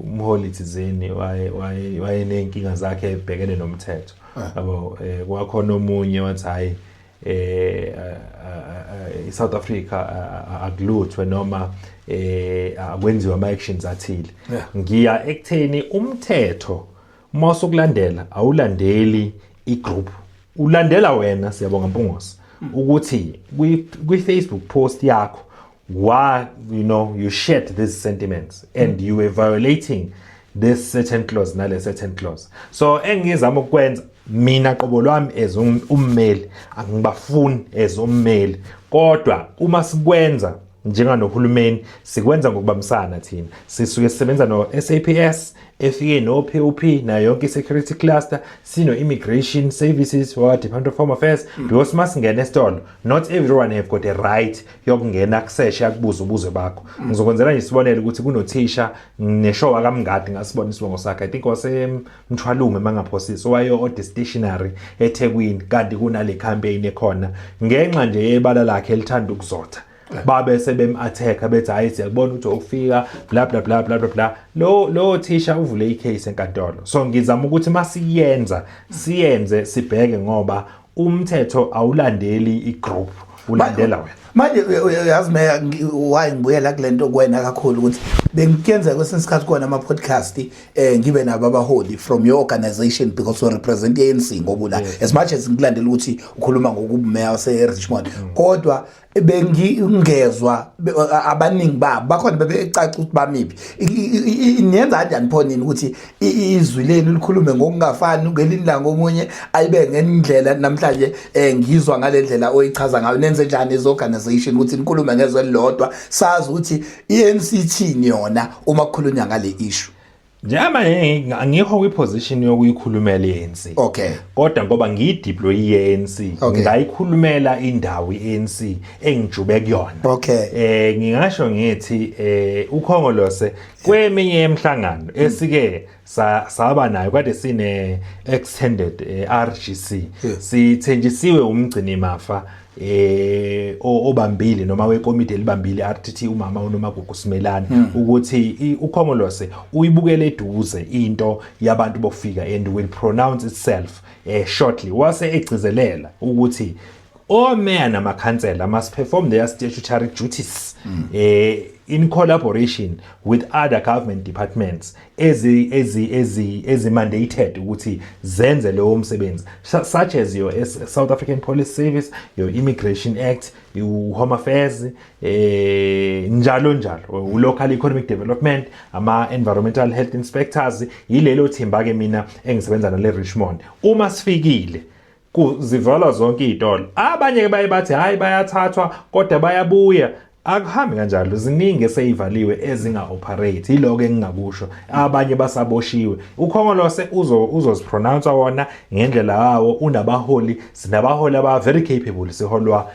umholi thizeni waye nenkinga zakhe ebhekene nomthetho yabo kwakhona omunye wathi hayi eSouth Africa akuluthwe noma akwenziwa ama actions athile ngiya ekutheni umthetho mawusukulandela awulandeli igroup ulandela wena siyabonga Mpungose ukuthi kwi Facebook post yakho you shared these sentiments and you were violating this certain clause nale certain clause so engizama ukwenza mina qobo lwami as ummeli angibafuni as ummeli kodwa uma sikwenza njenganohulumeni sikwenza ngokubambisana thina sisuke sisebenza no SAPS efike no POP na yonke security cluster sino immigration services wa Department of Home Affairs because masingena esitolo not everyone have got a right yokungena access yakubuza ubuzo bakho ngizokwenzela nje isibonelo ukuthi kunothisha neshow akamngadi ngasibona isibongo sakhe I think wasemthwalume mangaphosisi wayo stationary eThekwini kanti kunale campaign ekhona ngenxa nje yebala lakhe elithanda ukuzotha babe sebem-attack bethi hayi siyakubona ukuthi ukufika bla bla bla bla bla lo thisha uvule icase enkantolo so ngizama ukuthi siyenze sibheke ngoba umthetho awulandeli igroup ulandela wena manje yazi meya why ngibuyela kulento kwena kakhulu ukuthi bengiyenza kwesinye isikhathi kona ama podcast ngibe nabo abaholi from your organization because we represent ANC ngobula as much as ngilandela ukuthi ukhuluma ngokubumeya wase Richmond kodwa bengingezwa abaningi babo bakhona bebecaca ukuthi bamiphi niyenza kanjani phonini ukuthi izwi lenu likhulume ngokungafani ngelini la ngomunye ayibe ngendlela namhlanje ngizwa ngalendlela oyichaza ngayo nenze njani ez organization ukuthi nikhulume ngezwe lodwa sazi ukuthi iNCT yona uma kukhulunywa ngale issue Njama ngikho kwiposition yokuyikhulumela iANC. Okay. Kodwa ngoba ngiyideploy iANC, ngayikhulumela indawo iANC engijube kuyona. Okay. Ngingasho ngithi ukhongolose kweminye yemhlangano esike saba nayo kade sine extended RGC. Sithenjisiwe umgcini mafa obambili noma wekomiti elibambili RTT umama uNomagugu Simelane ukuthi ukhongolose uyibukele eduze into yabantu bofika and will pronounce itself shortly wase egcizelela ukuthi omeya namakhansela must perform their statutory duties in collaboration with other government departments mandated ukuthi zenze leyo umsebenzi such as your South African Police Service, your Immigration Act, your Home Affairs, njalo local economic development, ama environmental health inspectors. Yilelo thimba ke mina engisebenza nale Richmond. Uma sifikile kuzivala zonke izitolo, abanye ke bayibathi hayi bayathathwa kodwa bayabuya. Akuhambi kanjalo, ziningi eseyivaliwe ezinga operate. Yiloko engingakusho, abanye basaboshiwe. Ukhongolose uzozipronounce wona ngendlela yawo. Unabaholi, sinabaholi aba very capable siholwa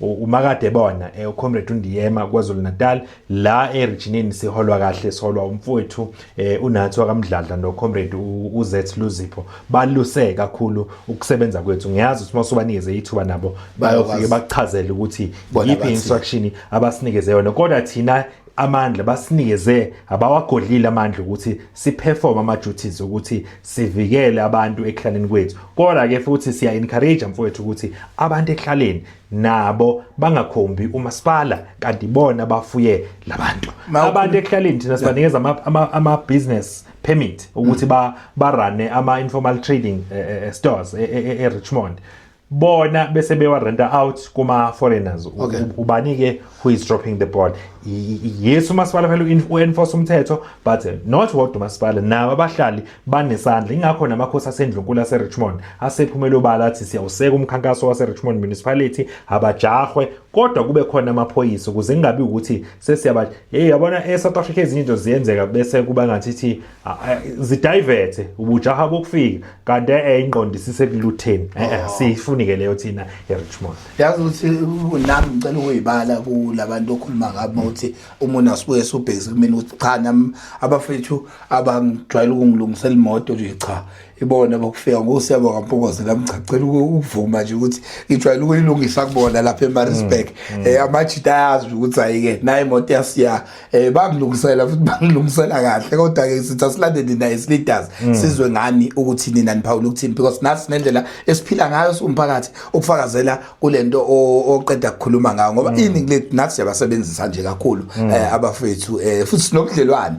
umakade bona uComrade uNdiyema kwaZulu Natal, la eregionini siholwa kahle, siholwa umfowethu uNathi wakamdladla noComrade uZet Luzipho. Baluse kakhulu ukusebenza kwethu. Ngiyazi ukuthi masubanikeze ithuba nabo bayofike bachazele ukuthi yiphi instruction abasinikeze yona, kodwa thina amandla basinikeze abawagodlile amandla ukuthi siperform ama duties ukuthi sivikele abantu ekhaleni kwethu. Kodwa ke futhi siya encourage mfowethu ukuthi abantu ekhaleni nabo bangakhombi umasipala kanti bona bafuye labantu. Abantu ekhaleni thina sibanikeza ama business permit ukuthi barane ama informal trading stores eRichmond. Bona bese bewa renta out kuma foreigners. Ubanike who is dropping the ball. Yes umasipala phela uenforce umthetho, but not what umasipala nawo abahlali banesandla. Ingakho namakhosi asendlunkulu aseRichmond asephumela obala athi siyawuseka umkhankaso waseRichmond municipality abajahwe, kodwa kube khona amaphoyisa ukuze kungabi ukuthi sesiyaba yabona eSouth Africa izinto ziyenzeka bese kuba ngathi zidivert ubujaha bokufika kanti ingqondo sisekulutheni. Sifunike leyo thina eRichmond. Yazi ukuthi nami ngicela ukuyibala kulabantu okhuluma ngabo ukuthi umuntu asibuye subhekise kumina ukuthi cha nami abafethu abangijwayele ukungilungisela imoto nje cha ibona bakufika ngosiyabonga Mpokozi lamchacela ukuvuma nje ukuthi ngijwayele ukuyilungisa kubona lapha eMaritzburg. Amajita ayazi ukuthi ayike naye imoto yasiya bangilungisela futhi bangilungisela kahle, kodwa ke sithi asilandeni naye leaders sizwe ngani ukuthi nina niphawula ukuthini, because nasi nendlela esiphila ngayo umphakathi ukufakazela kulento oqeda ukukhuluma ngayo ngoba iningi lethu nathi siyabasebenzisa nje kakhulu abafethu futhi sinobudlelwane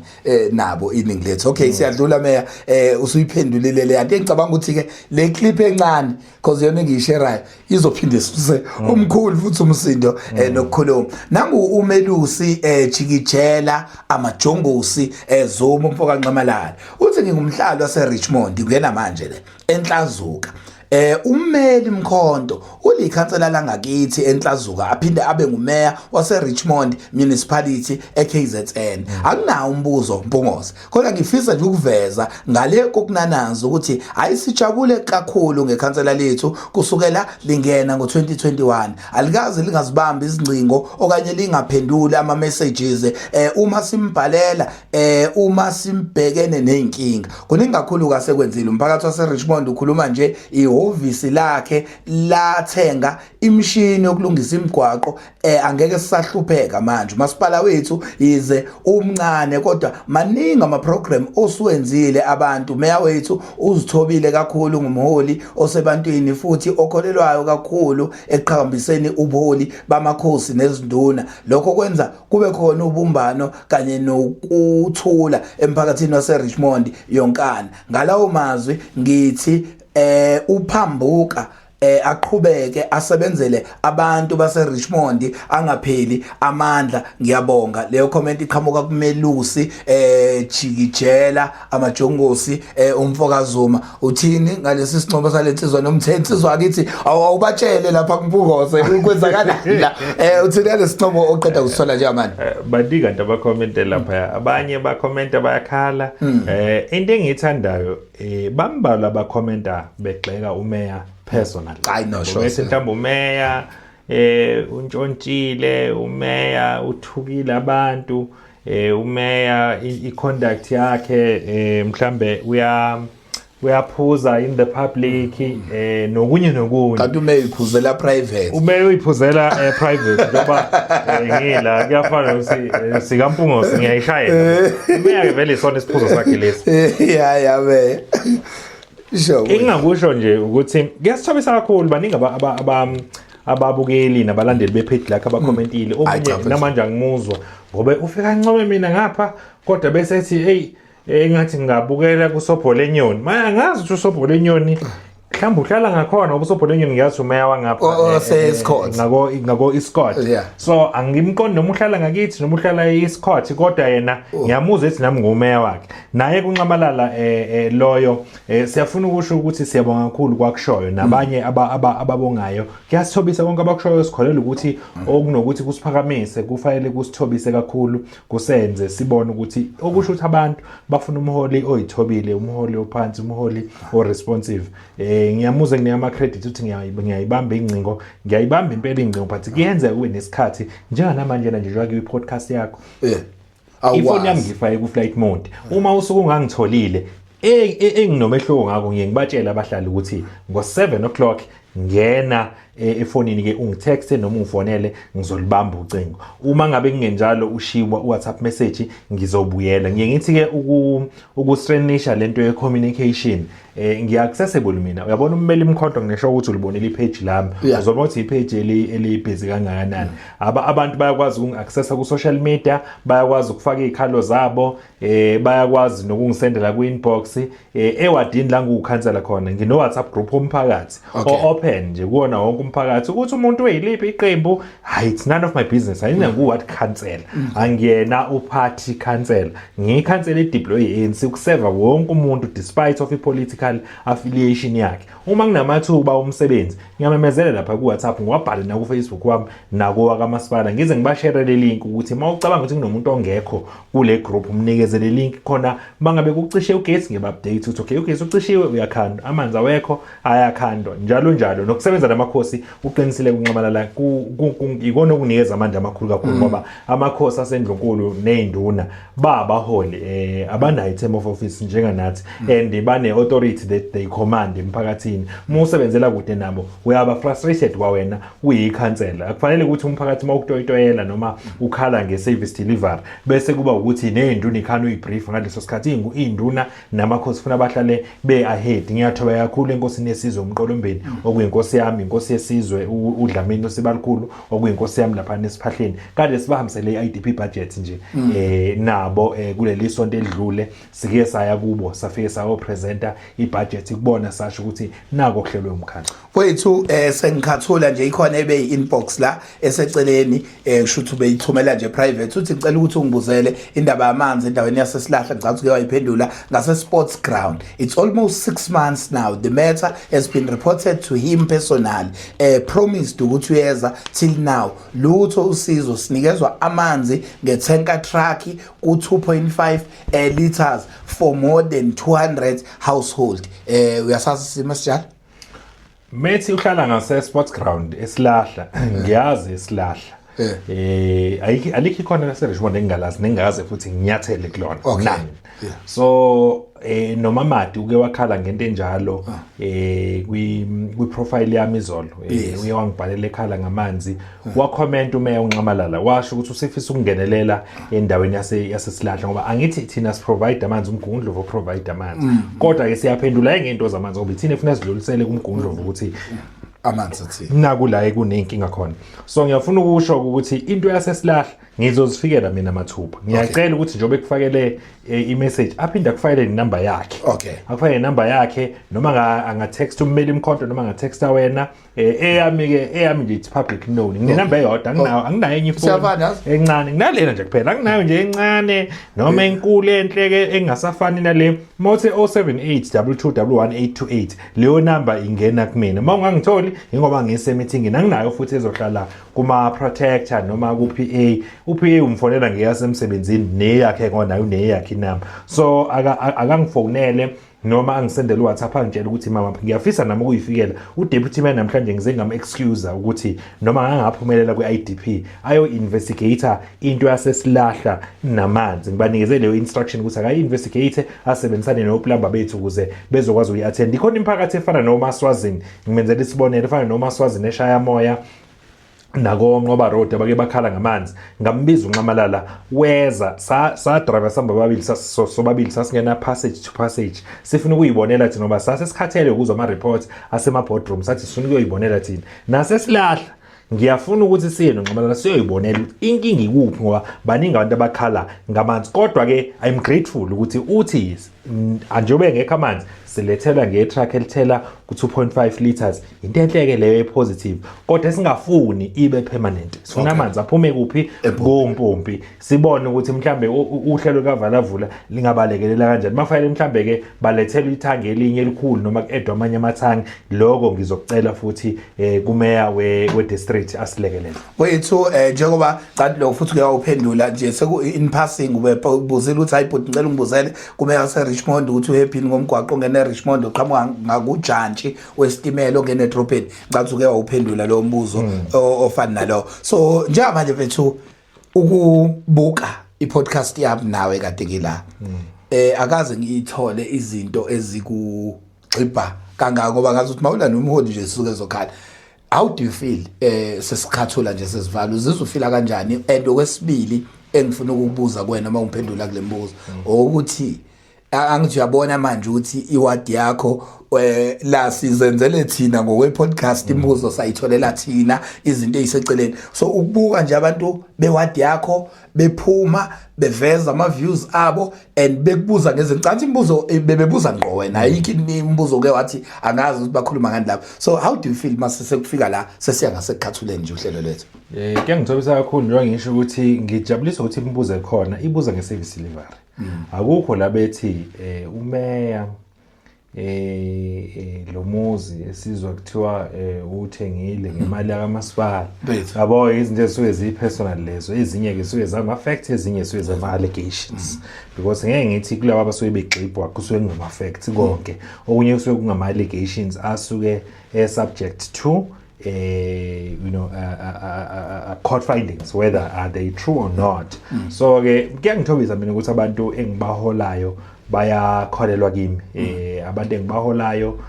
nabo iningi lethu. Okay, siyadlula meya usuyiphendulile le anti ngicabanga ukuthi ke le clip encane because yona ngiyisherayo izophinde isuse umkhulu futhi umsindo nokukhuluma. Nangu uMelusi Jikijela amajongosi Zuma umfoka Nxamalala uthi ngingumhlalo waseRichmond kuyena manje le Enhlazuka. Ummeli Mkhonto ulikhansela langakithi eNhlazuka aphinde abe ngumeya waseRichmond municipality eKZN. Akunawo umbuzo Mpungose, kodwa ngifisa nje ukuveza ngale kokunananza ukuthi ayisijabule kakhulu ngekhansela lethu kusukela lingena ngo2021 alikaze lingazibamba izingcingo okanye lingaphendula ama messages uma simbhalela uma simbhekene nenkinga. Kuningi kakhulu kasekwenzile umphakathi waseRichmond ukhuluma nje ihhovisi lakhe lathenga imishini yokulungisa imigwaqo angeke sisahlupheka manje. Umasipala wethu ize umncane kodwa maningi ama program osuwenzile abantu. Meya wethu uzithobile kakhulu ngumholi osebantwini futhi okholelwayo kakhulu eqhakambiseni ubuholi bamakhosi nezinduna. Lokho kwenza kube khona ubumbano kanye nokuthula emphakathini waseRichmond yonkana. Ngalawo mazwi ngithi uphambuka aqhubeke asebenzele abantu base Richmond angapheli amandla. Ngiyabonga leyo comment iqhamuka kuMelusi Jikijela amajongosi umfokazuma. Uthini ngalesi sincomo salensizwa nomthensizwa akithi awubatshele lapha kuMpungose ukwenzakalani la uthini ngalesi sincomo oqeda ukusola nje manje. Badika nto abacommente lapha, abanye bacommente bayakhala. Into engiyithandayo bambalwa abacomenta begxeka umeya personal. I know sure. Bese mhlawumbe umeya untshontshile, umeya uthukile abantu, umeya i-conduct yakhe mhlambe uyaphuza in the public nokunye. Kanti umeya uyiphuzela private. Umeya uyiphuzela private ngoba ngila kuyafana ukuthi sikaMpungose ngiyayishayela. Umeya vele isona isiphuzo sakhe lesi. Yeah meya. Sure. Engingakusho nje ukuthi kuyasithobisa kakhulu baningi ababukeli nabalandeli bepage lakhe abacommentile. Omunye namanje angimuzwa ngoba ufika ncome mina ngapha kodwa bese ethi hey ngathi ngabukela kuSobho Lenyoni. Manje angazi ukuthi uSobho Lenyoni mhlawumbe uhlala ngakhona uSobho Lenyoni ngiyazi umeya wangapha ngako Escort. So angimqondi noma uhlala ngakithi noma uhlala eEscort kodwa yena ngiyamuzwa ethi nami ngumeya wakhe. Naye kunqamalala loyo siyafuna ukusho ukuthi siyabonga kakhulu kwakushoyo nabanye ababongayo. Kuyasithobisa konke abakushoyo sikholela ukuthi okunokuthi kusiphakamise kufanele kusithobise kakhulu kusenze sibone ukuthi okusho ukuthi abantu bafuna umholi oyithobile, umholi ophansi, umholi oresponsive. Ngiyamuzwa nginama credit ukuthi ngiyayibamba ingcingo, ngiyayibamba impela ingcingo but kuyenza ube nesikhathi njengamanje nje njoba ku podcast yakho. Ifoni yami ngifake ku flight mode. Uma usuku ungangitholile enginomehloko ngako ngiyebatshela abahlali ukuthi ngo7 o'clock ngena efonini ke ungitext noma ungifonele ngizolibamba ucingo. Uma ngabe kungenjalo ushiwa WhatsApp message ngizobuyela. Ngiyengithi ke ukustrainisha lento ye communication ngiyaccessible mina. Uyabona ummeli imkhonto ngisho ukuthi ulibonela ipage lami uzobona ukuthi ipage elibhizi kangakanani. Abantu bayakwazi ukungiaccessa ku social media, bayakwazi ukufaka izikhalo zabo, bayakwazi nokungisendela ku inbox ewadini la ngukhansela khona. Ngino WhatsApp group omphakathi open nje kuona wonke umphakathi ukuthi umuntu uyiliphi iqembu. It's none of my business. Ayina what cancel. Angiyena uparty cancel. Ngikhansela ideploy ANC ukuserve wonke umuntu despite of political affiliation yakhe. Uma nginamathuba omsebenzi ngiyamemezela lapha ku WhatsApp ngiwabhale na ku Facebook wami nako akamasipala ngize ngibashare le link ukuthi mawucabanga ukuthi kunomuntu ongekho kule group umnikeze le link khona bangabe kucishe ugesi ngiba-update ukuthi okay ugesi ucishiwe uyakhandwa, amanzi awekho ayakhandwa, njalo nokusebenza namakhosi uqinisile kunqamalala ikona okunikeza amandla amakhulu kakhulu ngoba amakhosi asendlunkulu nezinduna babaholi abanayo term of office njenganathi and bane authority that they command emphakathini. Musebenzela kude nabo uyaba frustrated wawena uyikhansela. Akufanele ukuthi umphakathi mawukutoyitoyela noma ukhala ngeservice delivery bese kuba ukuthi nezinduna ikhana uyibrief ngaleso sikhathi izinduna namakhosi funa bahlale be ahead. Ngiyathoba kakhulu enkosini yesizwe uMqolombeni okuyinkosi yami, inkosi yesizwe uDlamini uSibalukhulu okuyinkosi yami lapha nesiphahleni kade sibahambisele iIDP budget nje nabo kuleli sonto edlule sike saya kubo safike sayo presenter ibudget kubona sasho ukuthi nako kuhlelwe umkhandlu wethu. Sengikhathula nje ikhona ebe inbox la eseceleni kushuthi ubeyithumela nje private uthi ngicela ukuthi ungibuzele indaba yamanzi endaweni yaseSilahla. Ngicela ukuthi wayiphendula ngase sports ground. It's almost 6 months now the matter has been reported to him personally, promised ukuthi uyeza till now lutho usizo sinikezwa amanzi ngetanker truck ku 2.5 liters for more than 200 household. Uyasazi simo sinjalo? Methi uhlala ngase sports ground eSilahla ngiyazi eSilahla. Alikho khona la Richmond engingalazi nengaze futhi nginyathele kulona nani. So noma Mati uke wakhala ngento enjalo kwi profile yami izolo uye wangibhalela ekhala ngamanzi wa comment umeya unqamalala washo ukuthi usifisa ukungenelela endaweni yaseSilahla ngoba angithi thina si provide amanzi uMgungundlovu provide amanzi kodwa ke siyaphendula ngento zamanzi ngoba thina ifuna sidlulisele kuMgungundlovu ukuthi amanzi athi nakula kunenkinga khona. So ngiyafuna ukusho ukuthi into yaseSilahla ngizozifikela mina mathupha ngiyacela ukuthi njobe kufakele i-message aphinde akufakele inamba yakhe akufakele inamba yakhe noma anga-text ummeli imkhonto noma anga-texta wena eyami nje it's public known nginenamba eyodwa anginayo enye ifoni encane nginalena nje kuphela anginayo nje encane noma enkulu enhleke engasafani nale mothe 07822118828 leyo namba ingena kumina uma ungangitholi ingoba ngisemeeting anginayo futhi ezohlala kuma protector noma ku PA uPA umfonela ngeyasemsebenzini neyakhe ngonayo neyakhe inamba so akangifonele noma angisendele uWhatsApp angitshela ukuthi mama ngiyafisa nami ukuyifikela uDeputy Man namhlanje ngize ngam-excuse ukuthi noma angaphumelela kwe-IDP ayo investigator into yasesilahla namanzi ngibanikeze leyo instruction ukuthi akayi-investigate asebenzisane noplumber bethu ukuze bezokwazi uyi-attend ikhona imphakathi efana noMaswazini ngimenzela isibonelo efana noMaswazini eShaya Moya nako Nqoba Road abake bakhala ngamanzi ngambiza uNxamalala weza sa driver samba babili sobabili sasingena passage to passage sifuna ukuyibonela thina ngoba sasesikhathele ukuzwa ama reports asema boardroom sathi sifuna ukuyibonela thina nasesilahla ngiyafuna ukuthi siye noNxamalala siyoyibonela ukuthi inkingi ikuphi ngoba baningi abantu abakhala ngamanzi kodwa ke I'm grateful ukuthi uthi anjobe ngekho amanzi silethela ngetruck elithela ku2.5 liters into enhleke leyo epositive kodwa singafuni ibe permanent sifuna amanzi aphume kuphi ngompompi sibone ukuthi mhlambe uhlelo kaValavula lingabalekelela kanjani mafayile mhlambe ke balethela ithangi elinye elikhulu noma kuedwa amanye amathangi lokho ngizokucela futhi kumeya we district asilekelele wethu njengoba canti lokho futhi uyawuphendula nje seku in passing ubuzile ukuthi hayibhuti ngicela ungibuzele kumeya seRichmond ukuthi uhappy ngomgwaqo ngene Richmond oqhamuka ngakujantshi wesitimela ongena edropeni ngathi uke wawuphendula lo mbuzo ofana nalo so njengamanje mfethu ukubuka i-podcast yami nawe kade ngila akaze ngiyithole izinto ezikugxibha kangaka ngoba ngathi uthi mawula nomholi nje sisuke zokhala how do you feel sesikhathula nje sesivala uzizufila kanjani and okwesibili engifuna ukukubuza kuwena uma ungiphendula kule mbuzo ukuthi angithi uyabona manje ukuthi iwadi yakho la sizenzele thina ngokwe podcast imbuzo sayitholela thina izinto eziseceleni so ukubuka nje abantu bewadi yakho bephuma beveza ama views abo and bekubuza ngezincanthi imbuzo bebebuza ngqo wena ayikho imbuzo ke wathi angazi ukuthi bakhuluma ngani lapho so how do you feel mase sekufika la sesiya ngasekhathuleni nje uhlelo lethu kuyangithokozisa kakhulu njengoba ngisho ukuthi ngijabulisa ukuthi imibuzo ekhona ibuza ngeservice delivery akukho la bethi umeya lo muzi esizwa kuthiwa uthengile ngemali yakamasipala yabo izinto ezisuke zipersonal lezo ezinye ke suke zama facts ezinye suke zama allegations because ngeke ngithi kulabo abasuke begxibwa kusuke ngama facts konke okunye kusuke kungama allegations asuke subject to court findings whether are they true or not so ke kuyangithobisa mina ukuthi abantu engibaholayo bayakholelwa kimi abantu engibaholayo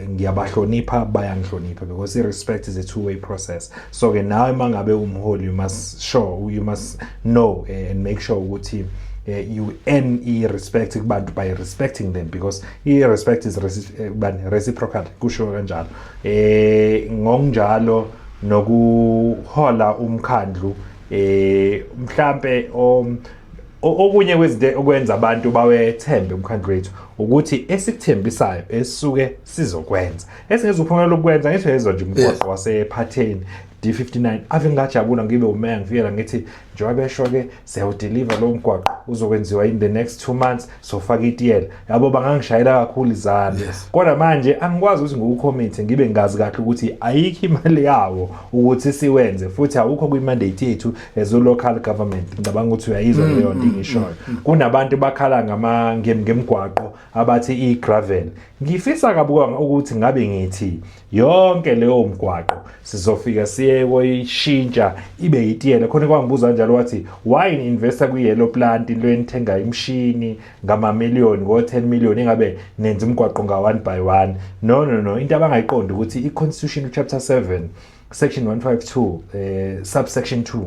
ngiyabahlonipha bayangihlonipha because respect is a two-way process so ke nawe mangabe umholi you must know and make sure ukuthi you earn respect kubantu by respecting them because respect is reciprocal kusho kanjalo ngonjalo nokuhola umkhandlu mhlambe okunye kwezinto okwenza abantu bawethembe umkhandlu wethu ukuthi esikuthembisayo esisuke sizokwenza esingezuphumelela ukwenza ngithi yezo nje umgwaqo wasephatheni D59 ave ngajabula ngibe umeya ngifikela ngithi njengoba besho ke siyawudeliver lo mgwaqo uzokwenziwa in the next 2 months sofaka itiyela yabo bangangishayela kakhulu izandla kodwa manje angikwazi ukuthi ngikucommente ngibe ngazi kahle ukuthi ayikho imali yawo ukuthi siwenze futhi awukho kwi-mandate yethu as a local government ngicabanga ukuthi uyayizwa leyo nto ngishoyo kunabantu bakhala ngemgwaqo abathi i-gravel ngifisa kabuka ukuthi ngabe ngithi yonke leyo mgwaqo sizofika siye koyishintsha ibe yitiyela khona kwangibuza njalo wathi why investor kwi-yellow plant into enithenga imshini ngama-million ngo-10 million ingabe nenza umgwaqo nga-1 by 1 no into abangayiqonda ukuthi i-constitution chapter 7 section 152 subsection 2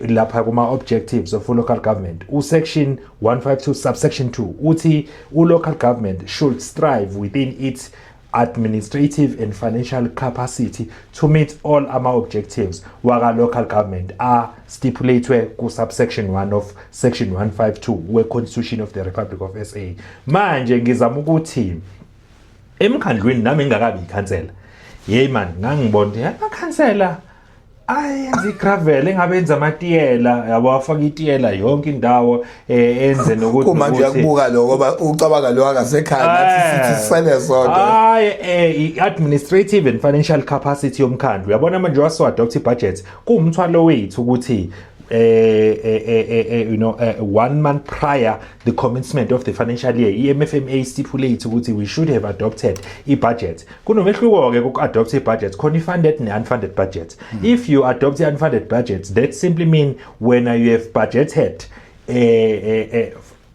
lapha kuma objectives of local government section 152 subsection 2 uthi local government should strive within its administrative and financial capacity to meet all our objectives waka local government are stipulated ku subsection 1 of section 152 we Constitution of the Republic of SA. Manje ngizama ukuthi emkhandlweni nami ngingakabi ikhansela hey man ngangibona akhansela ayenza igravel engabenza amatiyela yabo afaka itiyela yonke indawo enze nokuthi manje uyakubuka lo ngoba ucabanga lo akasekhaya nathi sithi sisele sonke administrative and financial capacity yomkhandlu yabona manje waso adopt budget kuumthwalo wethu ukuthi you know 1 month prior the commencement of the financial year MFMA stipulates ukuthi we should have adopted i-budget. Kunomehluko ke ku-adopt i-budget khona i-funded ne-unfunded budget. If you adopt the unfunded budget, that simply mean when you have budgeted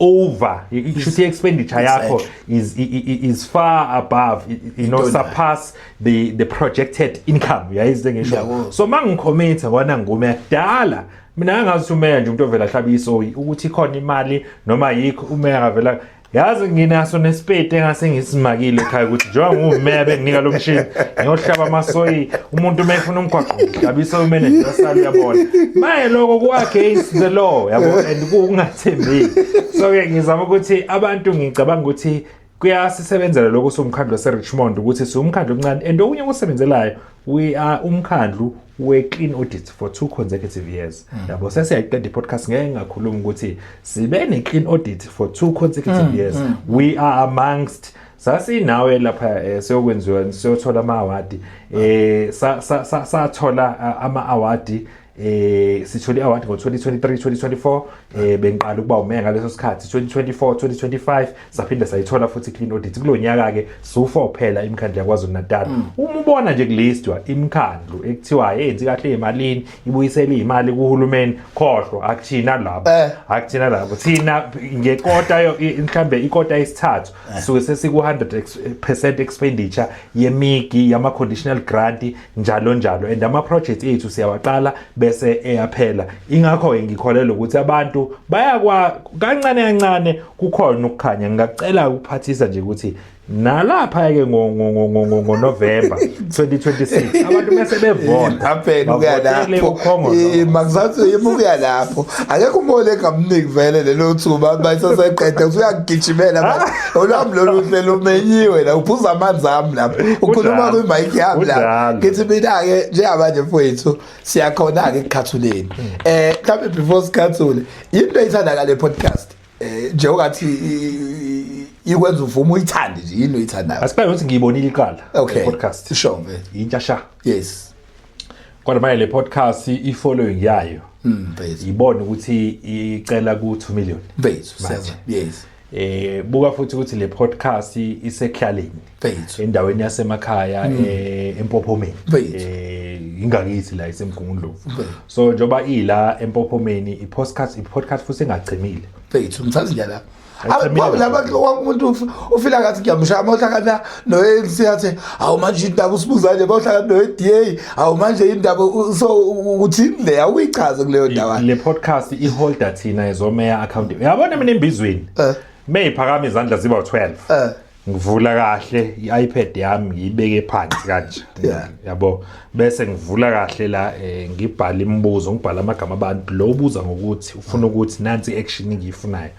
over should the expenditure yakho is far above you know surpass the projected income yayize ngisho. So mangicommit wana ngume dala mina ngazi umeya nje umuntu ovela hlaba isoyi ukuthi khona imali noma yikho umeya ngavela yazi nginaso nespade engase ngisimakile ekhaya ukuthi njengoba ngumeya benginika lo mshini ngiyohlaba amasoyi umuntu mayefuna umgwaqo hlaba isoyi manager sala uyabona maye lokho ku against the law yabo and kungathembeki. So ke ngizama ukuthi abantu ngicabanga ukuthi kuyasisebenzela lokho somkhandlu wase Richmond ukuthi siumkhandlu omncane and okunye okusebenzelayo we are umkhandlu we clean audit for 2 consecutive years. Yabo sesiyayiqeda podcast ngeke ngakhuluma ukuthi sibe ne clean audit for 2 consecutive years. We are amongst sasinawe lapha siyokwenziwa siyothola ama award sathola ama award sithole award ngo2023 2024 bengiqala ukuba umeya ngaleso sikhathi 2024 2025 saphinda sayithola futhi clean audit kulonyaka ke so4 phela imkhandlu yakwaZulu Natal. Uma ubona nje kulistwa imkhandlu ekuthiwa yenzi kahle emalini ibuyisela imali kuhulumeni khohlwa akuthina lapho thina ngekota mhlambe ikota yesithathu suke sesiku 100% expenditure yemigi yama conditional grant njalo and ama projects ethu siyawaqala bese eyaphela. Ingakho ngikholelwa ukuthi abantu bayakwa kancane kukhona ukukhanya. Ngicela ukuphathisa nje ukuthi nalapha ke ngo November 2026 abantu bese bevota aphela ukuya lapho makuzathi yemuka lapho akekho umole engamniki vele lelo thuba bayisaseqede usuyagijimela manje olwami lolu hlelo menyiwe la uphuza amanzi ami lapho ukhuluma kwimic yami la ngithi mina ke njengabanje mfowethu siyakhona ke ekukhathuleni mhlawumbe before sikhathule into eyithanda ngale podcast nje okathi ikwenza uvuma uyithande nje yini oyithandayo asiqale ukuthi ngiyibonile iqala podcast sure vele intsha yes kodwa manje le podcast i-following yayo mfethu ibona ukuthi icela ku 2 million mfethu yes buka futhi ukuthi le podcast isekhaleni mfethu endaweni yasemakhaya eMpophomeni ingakithi la isemgungundlovu so njoba ila eMpophomeni i-podcast futhi engachemile mfethu mthazi njalo abantu umuntu ufila ngathi ngiyamshaya mawuhlangana noELC yathi awu manje indaba usibuzane mawuhlangana noDA awu manje indaba so uthini le awuyichaze kuleyo ndawo le podcast iholder thina ezomeya account yabona mina embizweni meyiphakama izandla ziba 12 ngivula kahle iiPad yami ngiyibeke phansi kanje yabo bese ngivula kahle la ngibhala imibuzo ngibhala amagama abantu lo ubuza ngokuthi ufuna ukuthi nansi action engiyifunayo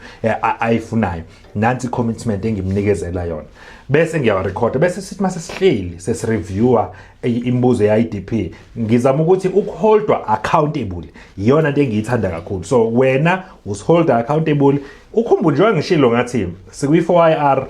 ayifunayo nansi commitment engimnikezela yona bese ngiyarecord bese sithi mase sihleli sesireviewer imibuzo yeIDP ngizama ukuthi ukuholdwa accountable iyona into engiyithanda kakhulu so wena usiholder accountable ukhumbule nje ngishilo ngathi sikuyi4IR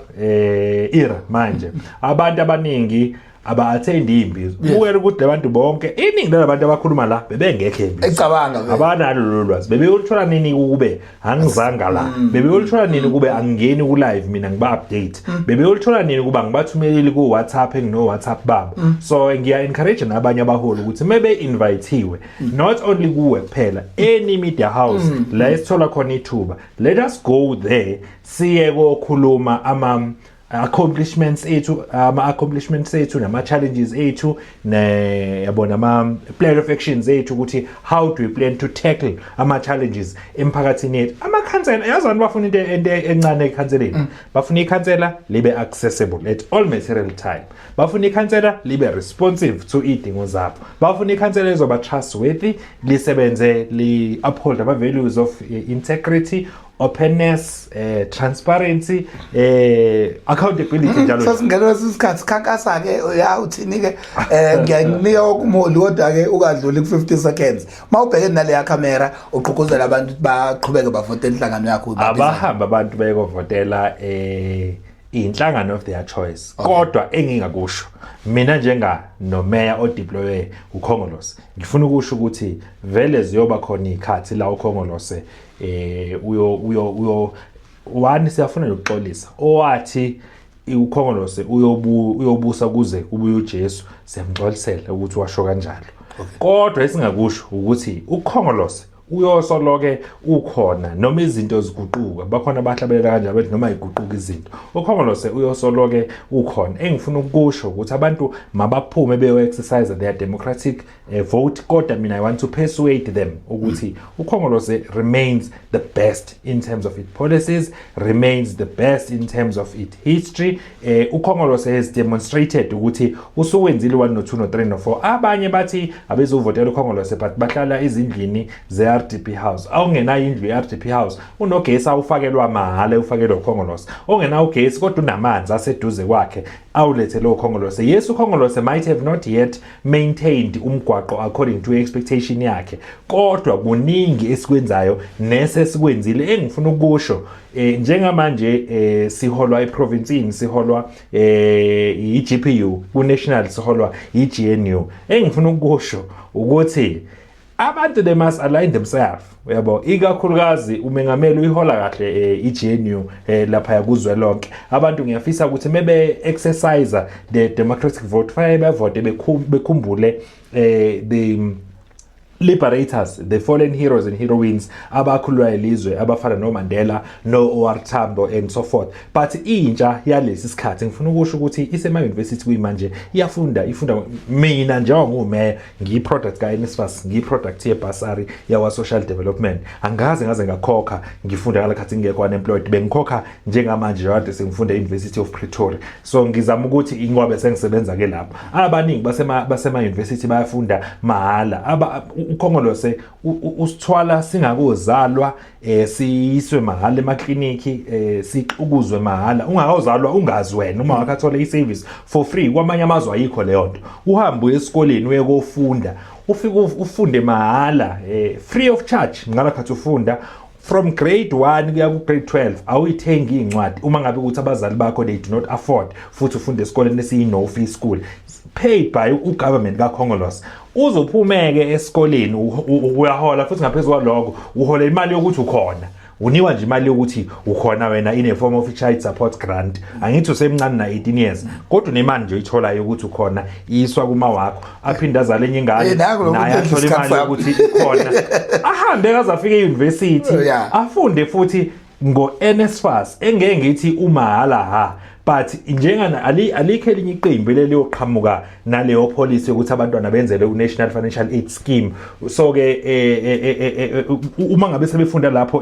era manje abantu abaningi aba-attend imbizo ubukela ukuthi labantu bonke iningi labantu abakhuluma la bebengekho embizo ecabanga abanalo lolwazi bebeyolithola nini kube angizanga la bebeyolithola nini kube angingeni ku live mina ngiba update bebeyolithola nini kuba ngibathumelele ku WhatsApp engino WhatsApp babo so ngiya encourage nabanye abaholi ukuthi maybe inviteiwe not only kuwe kuphela any media house la isithola khona ithuba let us go there siye kokhuluma accomplishments ethu ama-accomplishments ethu nama-challenges ethu yabona ama-plan of actions ethu ukuthi how do we plan to tackle ama-challenges emphakathini yethu. Amakhansela yazani bafuna into encane ekhanseleni, bafuna ikhansela libe accessible at all material time, bafuna ikhansela libe responsive to iy'dingo zabo, bafuna ikhansela ezoba trustworthy, lisebenze li-uphold ama-values of integrity, openness, transparency, accountability njalo. Sasingena isikhathi khankasa ke uyathini ke ngiyanika ukumholi kodwa ke ukadlula ku50 seconds. Mawubheke nale camera uqhuquzela abantu baqhubeke bavote inhlangano yakho. Abahamba abantu bayovotela inhlangano of their choice. Kodwa engingakusho mina njenga no mayor odeploye uKhongolose ngifuna ukusho ukuthi vele ziyoba khona ikhathi la uKhongolose uyo one siyafuna ukuxolisa owathi uKhongolose uyobusa kuze ubuye uJesu, siyamxolisela ukuthi washo kanjalo. Kodwa esingakusho ukuthi uKhongolose uyosoloke ukhona noma izinto ziguquka, bakhona abahlabelela kanjalo bathi noma iguquka izinto, uKhongolose uyosoloke ukhona. Engifuna ukusho ukuthi abantu mabaphume beyo exercise their democratic vote, kodwa mina I want to persuade them ukuthi uKhongolose remains the best in terms of its policies, remains the best in terms of its history. uKhongolose has demonstrated ukuthi usuwenzile 1 no 2 no 3 no 4. Abanye bathi abezovotela uKhongolose but bahlala izindlini ze RDP House. Awungena indlu ye-RDP House unogesi awufakelwa mahala, ufakelwa uKhongolose. Ongena ugesi kodwa unamanzi aseduze kwakhe awulethele uKhongolose. Yes, uKhongolose might have not yet maintained umgwaqo according to expectation yakhe, kodwa kuningi esikwenzayo nesesikwenzile. Engifuna ukusho njengamanje siholwa eprovincini, siholwa iGPU, ku-national siholwa iGNU. Engifuna ukusho ukuthi abantu they must align themselves, uyabo, ikakhulukazi umengameli uyihola kahle iGNU lapha yakuzwe lonke. Abantu ngiyafisa ukuthi mebe exercise the democratic vote, fanele bavote bekhumbule the liberators, the fallen heroes and heroines abakhulwa ilizwe abafana no Mandela, no OR Tambo and so forth. But intsha yalesi sikhathi ngifuna ukusho ukuthi isema university kuyimanje ifunda mina njengoba ngumeya ngiyiproduct kaNSFAS, ngiyiproduct yeBasari yawa social development. Angaze ngaze ngakhokha ngifunda ngalakhathi ngekho unemployed, bengikhokha njengamanje kade sengifunda eUniversity of Pretoria. So ngizama ukuthi ingwabe sengisebenza ke lapho. Abaningi basema university bayafunda mahala. uKhongolose usithwala singakuzalwa siyiswe mahala emakliniki siqukuzwe mahala. Ungakazalwa ungazi wena uma wakathola iservice for free kwamanye amazwe ayikho leyo nto. Uhambe esikoleni uye kofunda, ufike ufunde mahala free of charge ngalakhathi ufunda from grade 1 kuya ku grade 12. Awuyithengi incwadi uma ngabe ukuthi abazali bakho they do not afford futhi ufunde esikoleni esiyi-no fee school paid by ugovernment kaKhongolose. Uzophumeke esikoleni uyahola futhi ngaphezulu kwaloko uhola imali yokuthi ukhona, uniwa nje imali yokuthi ukhona wena in a form of child support grant. Angithi usemncane na 18 years kodwa nemali nje uyitholayo ukuthi ukhona iswa kuma wakho, aphinda azale enye ingane naye athola imali yokuthi ukhona ahambe kazafika euniversity afunde futhi ngo-NSFAS engeke ngithi umahala but njengana alikho elinye iqembu leliyoqhamuka naleyo policy ukuthi abantwana benzele u-National Financial Aid Scheme. So ke uma ngabe sebefunda lapho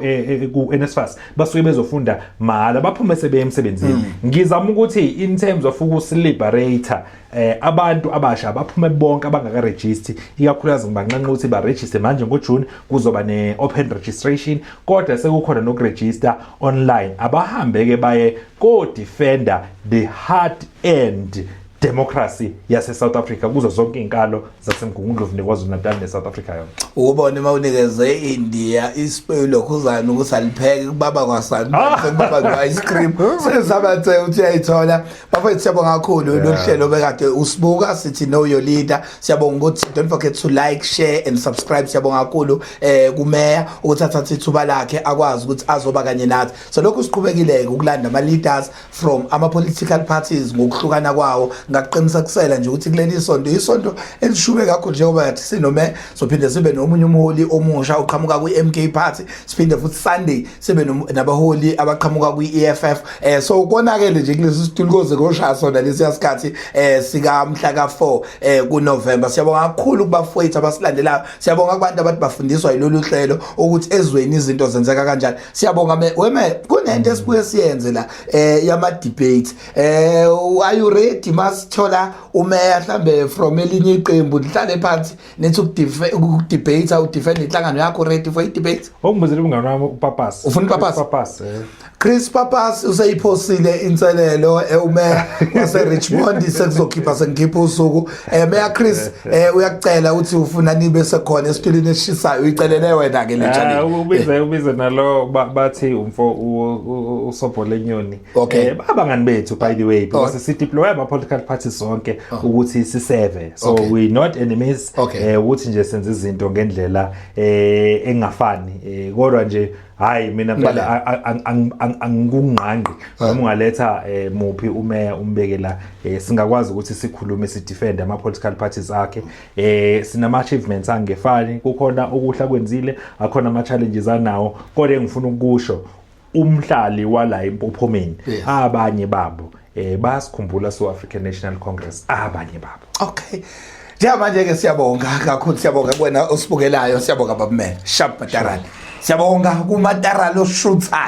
ku-NSFAS basuke bezofunda mahala baphume sebe emsebenzini. Ngizama ukuthi in terms of ukusiliberata abantu abasha baphume bonke abangaka-register, ikakhulukazi ngibanqanqa ukuthi ba-register manje ngoJune kuzoba ne-open registration, kodwa sekukhona nokuregister online. Abahambe ke baye ko-defender the hard-earned democracy yase South Africa kuzo zonke inkalo zasemgungundlovu neKwaZulu-Natal neSouth Africa yonke. Ubone mawunikeze India isipelo khuzana ukuthi alipheke kubaba kwasani baba no-ice cream sesabathe uthi uyayithola. Bafethu siyabonga kakhulu lohlelo bekade usibuka sithi know your leader. Siyabonga ukuthi don't forget to like, share and subscribe. Siyabonga kakhulu kumeya ukuthi athathe ithuba lakhe akwazi ukuthi azoba kanye nathi. So lokho siqhubekile ukulanda ama leaders from ama political parties ngokuhlukana kwawo ngaqinisakisela nje ukuthi kuleli isonto elishume kakhulu njengoba yathi sinome sophinde sibe nomunye umholi omusha oqhamuka kwi-MK Party, siphinde futhi Sunday sibe nabaholi abaqhamuka kwi-EFF. So ukonakele nje kulesi situlo koze koshaya sona lesi sikhathi sika mhla ka4 kuNovember. Siyabonga kakhulu kubafowethu abasilandelayo, siyabonga kubantu abathi bafundiswa yilolu hlelo ukuthi ezweni izinto zenzeka kanjani. Siyabonga weme kunento esibuye siyenze la yama debate. Are you ready masithola umeya mhlambe from elinye iqembu lihlale phansi nethi ukudebate udefend inhlangano yakho ready for i-debate? Ongibuzele umngane wami uPapas. Ufuna uPapas? Chris Papas useyiphosile inselelo umeya wase Richmond sekuzokhipha sengikhipha usuku. Meya Chris uyakucela ukuthi ufuna nibe sekhona esiphilini esishisayo uyicelele wena ke lentshali. Ubize nalo bathi umfo uSobho Nyoni. Abangani bethu by the way because sideploy ama political parties sonke ukuthi siseve. So we not enemies ukuthi nje senze izinto ngendlela engafani kodwa nje hayi mina phela angikungqanqi noma ungaletha muphi umeya umbekela singakwazi ukuthi sikhulume sidefend ama political parties akhe. Sinama achievements angefani, kukhona okuhla kwenzile, akhona ama challenges anawo, kodwa engifuna ukusho umhlali wala impophomeni abanye babo basikhumbula African National Congress abanye babo. Okay. Manje ke siyabonga kakhulu, siyabonga kuwena osibukelayo, siyabonga babman Sharp Matarala, siyabonga kuMatarala oshuthayo.